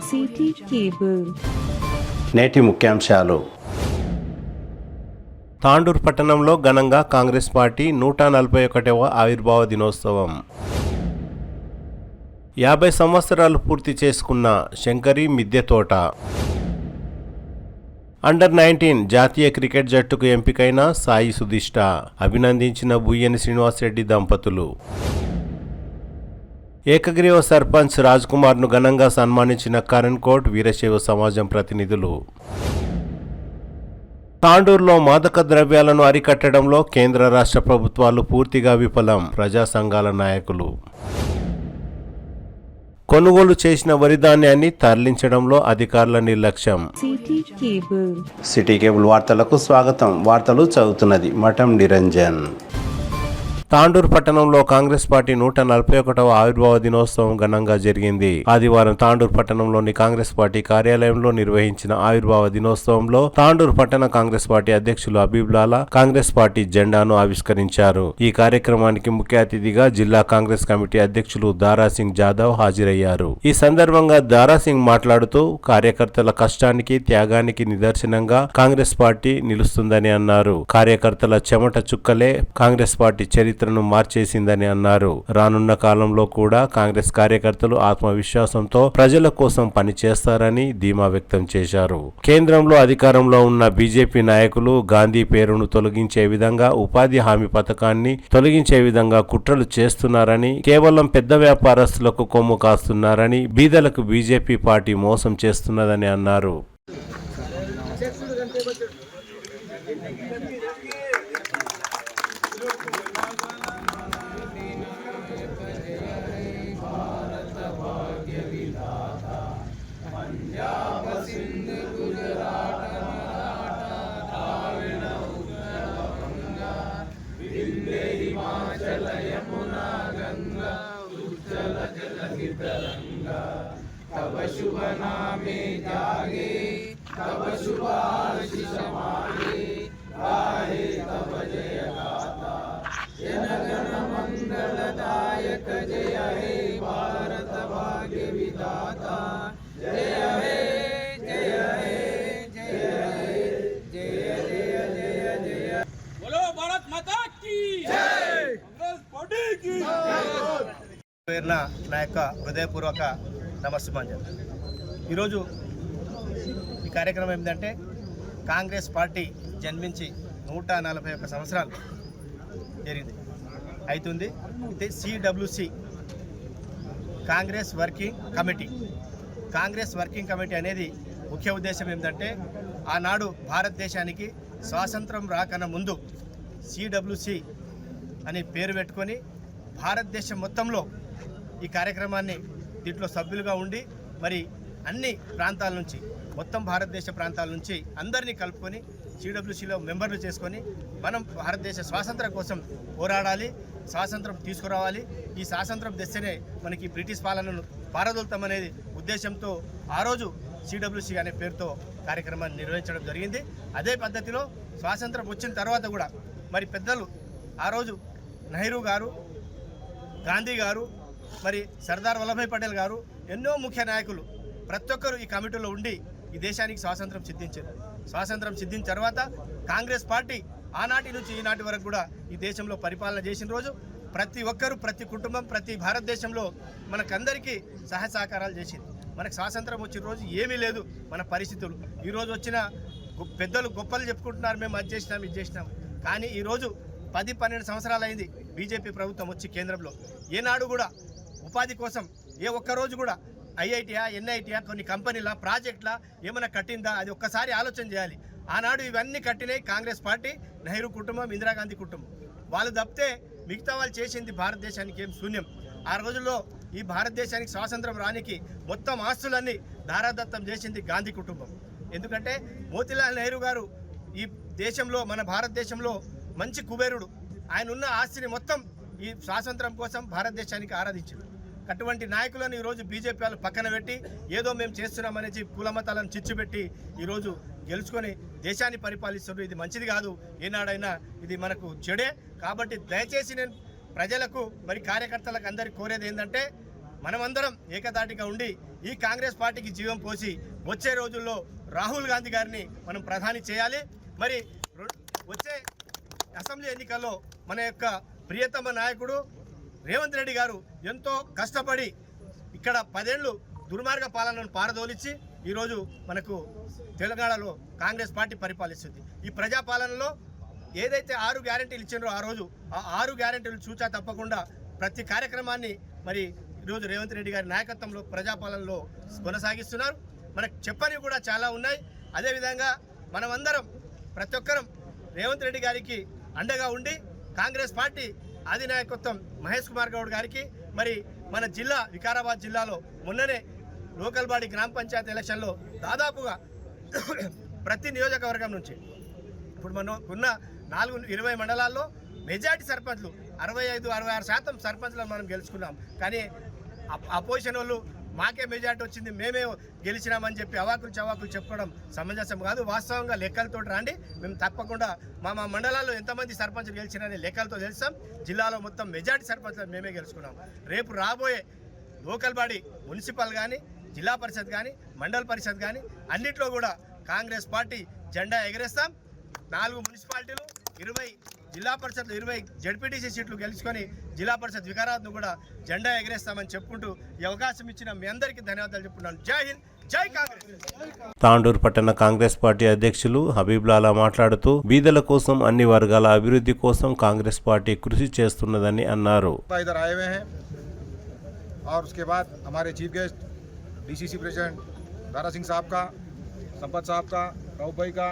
City cable. నేటి ముఖ్యాంశాలు. తాండూరు పట్టణంలో ఘనంగా కాంగ్రెస్ పార్టీ 141వ ఆవిర్భావ దినోత్సవం. 50 సంవత్సరాలు పూర్తి చేసుకున్న శంకరి మిద్దె తోట. అండర్-19 జాతీయ క్రికెట్ జట్టుకు ఎంపికైన సాయి సుధిష్ట అభినందించిన బుయ్యని శ్రీనివాసరెడ్డి దంపతులు. ఏకగ్రీవ సర్పంచ్ రాజ్ కుమార్ను ఘనంగా సన్మానించిన కరణ్ కోట్ వీరశైవ సమాజం ప్రతినిధులు. తాండూరులో మాదక ద్రవ్యాలను అరికట్టడంలో కేంద్ర రాష్ట్ర ప్రభుత్వాలు పూర్తిగా విఫలం, ప్రజా సంఘాల నాయకులు. కొనుగోలు చేసిన వరి ధాన్యాన్ని తరలించడంలో అధికారుల నిర్లక్ష్యం. సిటీ కేబుల్ వార్తలకు స్వాగతం. వార్తలు చదువుతున్నది మఠం నిరంజన్. తాండూరు పట్టణంలో కాంగ్రెస్ పార్టీ 141వ ఆవిర్భావ దినోత్సవం ఘనంగా జరిగింది. ఆదివారం తాండూరు పట్టణంలోని కాంగ్రెస్ పార్టీ కార్యాలయంలో నిర్వహించిన ఆవిర్భావ దినోత్సవంలో తాండూరు పట్టణ కాంగ్రెస్ పార్టీ అధ్యక్షులు హబీబ్లాలా కాంగ్రెస్ పార్టీ జెండాను ఆవిష్కరించారు. ఈ కార్యక్రమానికి ముఖ్య అతిథిగా జిల్లా కాంగ్రెస్ కమిటీ అధ్యక్షులు దారాసింగ్ జాదవ్ హాజరయ్యారు. ఈ సందర్భంగా దారాసింగ్ మాట్లాడుతూ కార్యకర్తల కష్టానికి, త్యాగానికి నిదర్శనంగా కాంగ్రెస్ పార్టీ నిలుస్తుందని అన్నారు. కార్యకర్తల చెమట చుక్కలే కాంగ్రెస్ పార్టీ చరిత్రను మార్చేసిందని అన్నారు. రానున్న కాలంలో కూడా కాంగ్రెస్ కార్యకర్తలు ఆత్మవిశ్వాసంతో ప్రజల కోసం పనిచేస్తారని ధీమా వ్యక్తం చేశారు. కేంద్రంలో అధికారంలో ఉన్న బీజేపీ నాయకులు గాంధీ పేరును తొలగించే విధంగా, ఉపాధి హామీ పథకాన్ని తొలగించే విధంగా కుట్రలు చేస్తున్నారని, కేవలం పెద్ద వ్యాపారస్తులకు కొమ్ము కాస్తున్నారని, బీదలకు బీజేపీ పార్టీ మోసం చేస్తున్నదని అన్నారు. तब शुभ नामे जागे, तब शुभ आशीष मागे, गाहे तब जय गाथा, जनगण मंगलदायक जय हे भारत भाग्य विधाता, जय हे जय हे जय हे जय जय जय जय। बोलो भारत माता की जय, कांग्रेस पार्टी की जय। నా యొక్క హృదయపూర్వక నమస్సుమాంజలి. ఈరోజు ఈ కార్యక్రమం ఏంటంటే కాంగ్రెస్ పార్టీ జన్మించి 141 సంవత్సరాలు జరిగింది అవుతుంది. ఇది CWC Congress working committee. Congress working committee అనేది ముఖ్య ఉద్దేశం ఏంటంటే ఆనాడు భారతదేశానికి స్వాతంత్రం రాకన్నా ముందు సిడబ్ల్యూసి అని పేరు పెట్టుకొని భారతదేశం మొత్తంలో ఈ కార్యక్రమాన్ని దీంట్లో సభ్యులుగా ఉండి మరి అన్ని ప్రాంతాల నుంచి, మొత్తం భారతదేశ ప్రాంతాల నుంచి అందరినీ కలుపుకొని సిడబ్ల్యూసీలో మెంబర్లు చేసుకొని మనం భారతదేశ స్వాతంత్రం కోసం పోరాడాలి, స్వాతంత్రం తీసుకురావాలి. ఈ స్వాతంత్రం తెస్తేనే మనకి బ్రిటిష్ పాలనను పారదోలుతామనేది ఉద్దేశంతో ఆ రోజు సిడబ్ల్యూసీ అనే పేరుతో కార్యక్రమాన్ని నిర్వహించడం జరిగింది. అదే పద్ధతిలో స్వాతంత్రం వచ్చిన తర్వాత కూడా మరి పెద్దలు ఆ రోజు నెహ్రూ గారు, గాంధీ గారు, మరి సర్దార్ వల్లభాయ్ పటేల్ గారు, ఎన్నో ముఖ్య నాయకులు ప్రతి ఒక్కరు ఈ కమిటీలో ఉండి ఈ దేశానికి స్వాతంత్రం సిద్ధించారు. స్వాతంత్రం సిద్ధించిన తర్వాత కాంగ్రెస్ పార్టీ ఆనాటి నుంచి ఈనాటి వరకు కూడా ఈ దేశంలో పరిపాలన చేసిన రోజు ప్రతి ఒక్కరు, ప్రతి కుటుంబం, ప్రతి భారతదేశంలో మనకందరికీ సహాయ సహకారాలు చేసింది. మనకు స్వాతంత్రం వచ్చిన రోజు ఏమీ లేదు మన పరిస్థితులు. ఈరోజు వచ్చిన పెద్దలు గొప్పలు చెప్పుకుంటున్నారు, మేము అది చేసినాం, ఇది చేసినాం. కానీ ఈరోజు 10-12 సంవత్సరాలు అయింది బీజేపీ ప్రభుత్వం వచ్చి కేంద్రంలో. ఏనాడు కూడా ఉపాధి కోసం ఏ ఒక్కరోజు కూడా ఐఐటీయా, ఎన్ఐటీయా, కొన్ని కంపెనీల ప్రాజెక్టుల ఏమైనా కట్టిందా అది ఒక్కసారి ఆలోచన చేయాలి. ఆనాడు ఇవన్నీ కట్టినాయి కాంగ్రెస్ పార్టీ, నెహ్రూ కుటుంబం, ఇందిరాగాంధీ కుటుంబం. వాళ్ళు తప్పితే మిగతా వాళ్ళు చేసింది భారతదేశానికి ఏం శూన్యం. ఆ రోజుల్లో ఈ భారతదేశానికి స్వాతంత్రం రానికి మొత్తం ఆస్తులన్నీ దారాదత్తం చేసింది గాంధీ కుటుంబం. ఎందుకంటే మోతీలాల్ నెహ్రూ గారు ఈ దేశంలో, మన భారతదేశంలో మంచి కుబేరుడు. ఆయన ఉన్న ఆస్తిని మొత్తం ఈ స్వాతంత్రం కోసం భారతదేశానికి ఆరాధించారు. అటువంటి నాయకులను ఈరోజు బీజేపీ వాళ్ళు పక్కన పెట్టి ఏదో మేము చేస్తున్నామనేసి కులమతాలను చిచ్చుపెట్టి ఈరోజు గెలుచుకొని దేశాన్ని పరిపాలిస్తున్నారు. ఇది మంచిది కాదు, ఏనాడైనా ఇది మనకు చెడే. కాబట్టి దయచేసి నేను ప్రజలకు మరి కార్యకర్తలకు అందరికీ కోరేది ఏంటంటే మనమందరం ఏకతాటిగా ఉండి ఈ కాంగ్రెస్ పార్టీకి జీవం పోసి వచ్చే రోజుల్లో రాహుల్ గాంధీ గారిని మనం ప్రధాని చేయాలి. మరి వచ్చే అసెంబ్లీ ఎన్నికల్లో మన యొక్క ప్రియతమ నాయకుడు రేవంత్ రెడ్డి గారు ఎంతో కష్టపడి ఇక్కడ 10 ఏళ్ళు దుర్మార్గ పాలనను పారదోలించి ఈరోజు మనకు తెలంగాణలో కాంగ్రెస్ పార్టీ పరిపాలిస్తుంది. ఈ ప్రజాపాలనలో ఏదైతే 6 గ్యారెంటీలు ఇచ్చిండ్రో ఆ రోజు ఆ 6 గ్యారెంటీలు చూచా తప్పకుండా ప్రతి కార్యక్రమాన్ని మరి ఈరోజు రేవంత్ రెడ్డి గారి నాయకత్వంలో ప్రజాపాలనలో కొనసాగిస్తున్నారు. మనకు చెప్పని కూడా చాలా ఉన్నాయి. అదేవిధంగా మనమందరం ప్రతి ఒక్కరం రేవంత్ రెడ్డి గారికి అండగా ఉండి కాంగ్రెస్ పార్టీ అధినాయకత్వం మహేష్ కుమార్ గౌడ్ గారికి మరి మన జిల్లా వికారాబాద్ జిల్లాలో మొన్ననే లోకల్ బాడీ గ్రామ పంచాయతీ ఎలక్షన్లో దాదాపుగా ప్రతి నియోజకవర్గం నుంచి ఇప్పుడు మనం ఉన్న 20 మండలాల్లో మెజార్టీ సర్పంచ్లు 65-66% సర్పంచ్లను మనం గెలుచుకున్నాం. కానీ అపోజిషన్ వాళ్ళు మాకే మెజార్టీ వచ్చింది, మేమే గెలిచినామని చెప్పి అవాకులు చవాకులు చెప్పుకోవడం సమంజసం కాదు. వాస్తవంగా లెక్కలతో రండి, మేము తప్పకుండా మా మండలాల్లో ఎంతమంది సర్పంచ్లు గెలిచినని లెక్కలతో తెలుస్తాం. జిల్లాలో మొత్తం మెజార్టీ సర్పంచ్లను మేమే గెలుచుకున్నాం. రేపు రాబోయే లోకల్ బాడీ మున్సిపల్ కానీ జిల్లా పరిషత్ కానీ మండల పరిషత్ కానీ అన్నిట్లో కూడా కాంగ్రెస్ పార్టీ జెండా ఎగరేస్తాం. 4 మున్సిపాలిటీలు 20 జిల్లా పరిషత్ 20 జడ్పీటీసీ సీట్లు గెలుచుకొని జిల్లా పరిషత్ వికారాబాద్ను కూడా జెండా ఎగరేస్తామని చెప్పుకుంటూ ఈ అవకాశం ఇచ్చిన మీ అందరికీ ధన్యవాదాలు చెప్పుకున్నాను. జై హింద్, జై కాంగ్రెస్. తాండూరు పట్టణ కాంగ్రెస్ పార్టీ అధ్యక్షులు హబీబ్లాలా మాట్లాడుతూ బీదల కోసం అన్ని వర్గాల అభివృద్ధి కోసం కాంగ్రెస్ పార్టీ కృషి చేస్తున్నదని అన్నారు. और उसके बाद हमारे chief guest DCC president Dara Singh साहब का, संपत साहब का, राव भाई का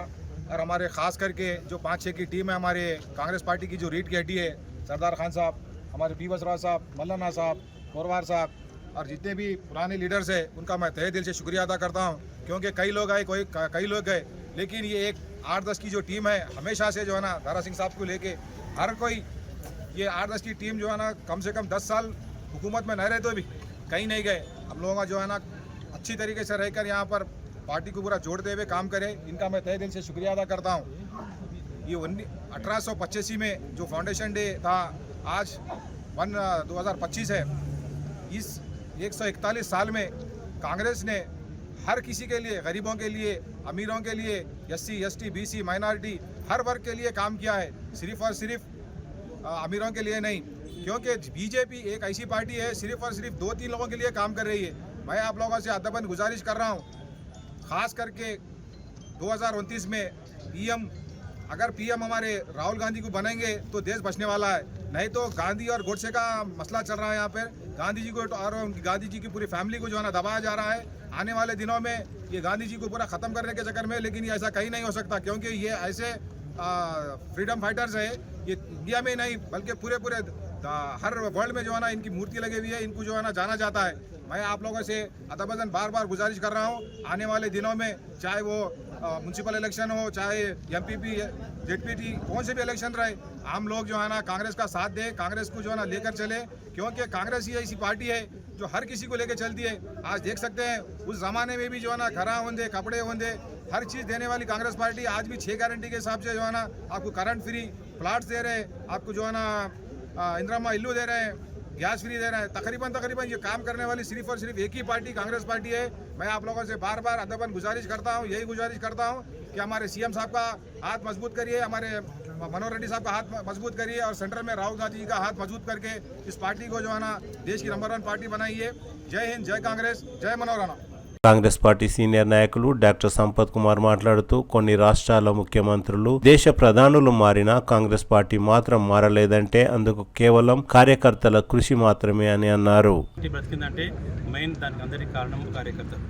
और हमारे ख़ास करके जो 5-6 की टीम है हमारे कांग्रेस पार्टी की जो रीढ़ की हड्डी है सरदार खान साहब, हमारे पी बसराज साहब, मल्लाना साहब, कोरवार साहब और जितने भी पुराने लीडर्स हैं उनका मैं तहे दिल से शुक्रिया अदा करता हूँ. क्योंकि कई लोग आए कई लोग गए, लेकिन ये एक 8-10 की जो टीम है हमेशा से जो है ना दारा सिंह साहब को लेके हर कोई ये 8-10 की टीम जो है ना कम से कम 10 साल हुकूमत में न रहे तो भी कहीं नहीं गए. हम लोगों का जो है ना अच्छी तरीके से रहकर यहाँ पर पार्टी को पूरा जोड़ते हुए काम करे. इनका मैं तहे दिल से शुक्रिया अदा करता हूँ. ये 1885 में जो फाउंडेशन डे था आज 2025 है. इस 141 साल में कांग्रेस ने हर किसी के लिए, गरीबों के लिए, अमीरों के लिए, SC, ST, BC, माइनॉरिटी हर वर्ग के लिए काम किया है, सिर्फ और सिर्फ अमीरों के लिए नहीं. क्योंकि बीजेपी एक ऐसी पार्टी है सिर्फ और सिर्फ 2-3 लोगों के लिए काम कर रही है. मैं आप लोगों से अदबन गुजारिश कर रहा हूँ, ख़ास करके 2029 में PM अगर PM हमारे राहुल गांधी को बनेंगे तो देश बचने वाला है. नहीं तो गांधी और गोडसे का मसला चल रहा है यहाँ पर. गांधी जी को और गांधी जी की पूरी फैमिली को जो है ना दबाया जा रहा है. आने वाले दिनों में ये गांधी जी को पूरा ख़त्म करने के चक्कर में, लेकिन ये ऐसा कहीं नहीं हो सकता. क्योंकि ये ऐसे फ्रीडम फाइटर्स है, ये इंडिया में नहीं बल्कि पूरे हर वर्ल्ड में जो है ना इनकी मूर्ति लगी हुई है, इनको जो है ना जाना जाता है. मैं आप लोगों से अदबन बार गुजारिश कर रहा हूँ, आने वाले दिनों में चाहे वो म्यूनसिपल इलेक्शन हो, चाहे MPP, ZPT कौन से भी इलेक्शन रहे, हम लोग जो है ना कांग्रेस का साथ दें, कांग्रेस को जो है ना लेकर चले. क्योंकि कांग्रेस ही ऐसी पार्टी है जो हर किसी को लेकर चलती है. आज देख सकते हैं उस ज़माने में भी जो है ना घरा होंदे, कपड़े होंदे, हर चीज़ देने वाली कांग्रेस पार्टी आज भी 6 गारंटी के हिसाब से जो है ना आपको करंट फ्री प्लाट्स दे रहे हैं, आपको जो है ना इंदिरा इल्लू दे रहे हैं, गैस फ्री दे रहे हैं. तकरीबन ये काम करने वाली सिर्फ और सिर्फ एक ही पार्टी कांग्रेस पार्टी है. मैं आप लोगों से बार अदबन गुजारिश करता हूँ, यही गुजारिश करता हूँ कि हमारे CM साहब का हाथ मजबूत करिए, हमारे मनोहर रेड्डी साहब का हाथ मजबूत करिए और सेंटर में राहुल गांधी जी का हाथ मजबूत करके इस पार्टी को जो है ना देश की नंबर 1 पार्टी बनाइए. जय हिंद, जय कांग्रेस, जय मनोहर. కాంగ్రెస్ పార్టీ సీనియర్ నాయకులు డాక్టర్ సంపత్ కుమార్ మాట్లాడుతూ కొన్ని రాష్ట్రాల ముఖ్యమంత్రులు, దేశ ప్రధానులు మారినా కాంగ్రెస్ పార్టీ మాత్రం మారలేదంటే అందుకు కేవలం కార్యకర్తల కృషి మాత్రమే అని అన్నారు. బ్రతికిందంటే మెయిన్ దానికి అందరికీ కారణం కార్యకర్తలు.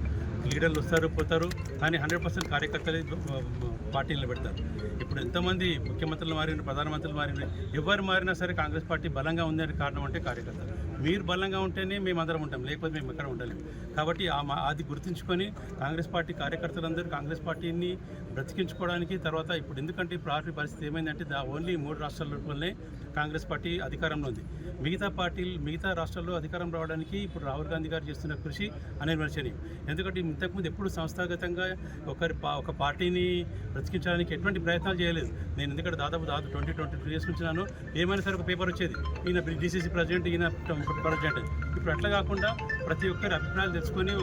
లీడర్లు వస్తారు పోతారు, కానీ 100% కార్యకర్తలే పార్టీలు నిలబెడతారు. ఇప్పుడు ఎంతమంది ముఖ్యమంత్రులు మారిన, ప్రధానమంత్రులు మారిన, ఎవరు మారినా సరే కాంగ్రెస్ పార్టీ బలంగా ఉందని కారణం అంటే కార్యకర్తలు. మీరు బలంగా ఉంటేనే మేము అందరం ఉంటాం, లేకపోతే మేము ఎక్కడ ఉండలేము. కాబట్టి అది గుర్తుంచుకొని కాంగ్రెస్ పార్టీ కార్యకర్తలందరూ కాంగ్రెస్ పార్టీని బ్రతికించుకోవడానికి, తర్వాత ఇప్పుడు ఎందుకంటే పార్టీ పరిస్థితి ఏమైందంటే ఓన్లీ 3 రాష్ట్రాల్లోనే కాంగ్రెస్ పార్టీ అధికారంలో ఉంది. మిగతా రాష్ట్రాల్లో అధికారం రావడానికి ఇప్పుడు రాహుల్ గాంధీ గారు చేస్తున్న కృషి అనిర్వచనీయం. ఎందుకంటే ఇంతకుముందు ఎప్పుడు సంస్థాగతంగా ఒక పార్టీని బ్రతికించడానికి ఎటువంటి ప్రయత్నాలు చేయలేదు. నేను ఎందుకంటే దాదాపు 22 ఇయర్స్ నుంచి ఏమైనా సరే ఒక పేపర్ వచ్చేది, ఈయన DCC ప్రెసిడెంట్, ఈయన ప్రెసిడెంట్. ఇప్పుడు అట్లా కాకుండా ప్రతి ఒక్కరి అభిప్రాయాలు తెలుసుకొని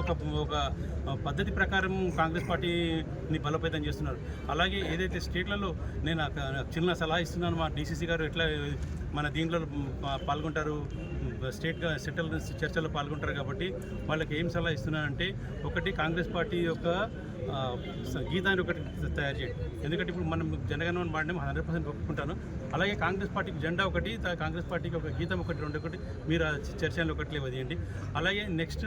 ఒక పద్ధతి ప్రకారం కాంగ్రెస్ పార్టీని బలోపేతం చేస్తున్నారు. అలాగే ఏదైతే స్టేట్లలో నేను చిన్న సలహా ఇస్తున్నాను, మా డీసీసీ గారు ఎట్లా మన దీంట్లో పాల్గొంటారు, స్టేట్గా సెంట్రల్ చర్చల్లో పాల్గొంటారు కాబట్టి వాళ్ళకి ఏం సలహా ఇస్తున్నానంటే, ఒకటి కాంగ్రెస్ పార్టీ యొక్క గీతాన్ని ఒకటి తయారు చేయండి. ఎందుకంటే ఇప్పుడు మనం జనగణమన పాడినాం 100% ఒప్పుకుంటాను. అలాగే కాంగ్రెస్ పార్టీకి జెండా ఒకటి, కాంగ్రెస్ పార్టీకి ఒక గీతం ఒకటి, ఒకటి మీరు ఆ చర్చల్లో ఒకటి వదిలేయండి. అలాగే నెక్స్ట్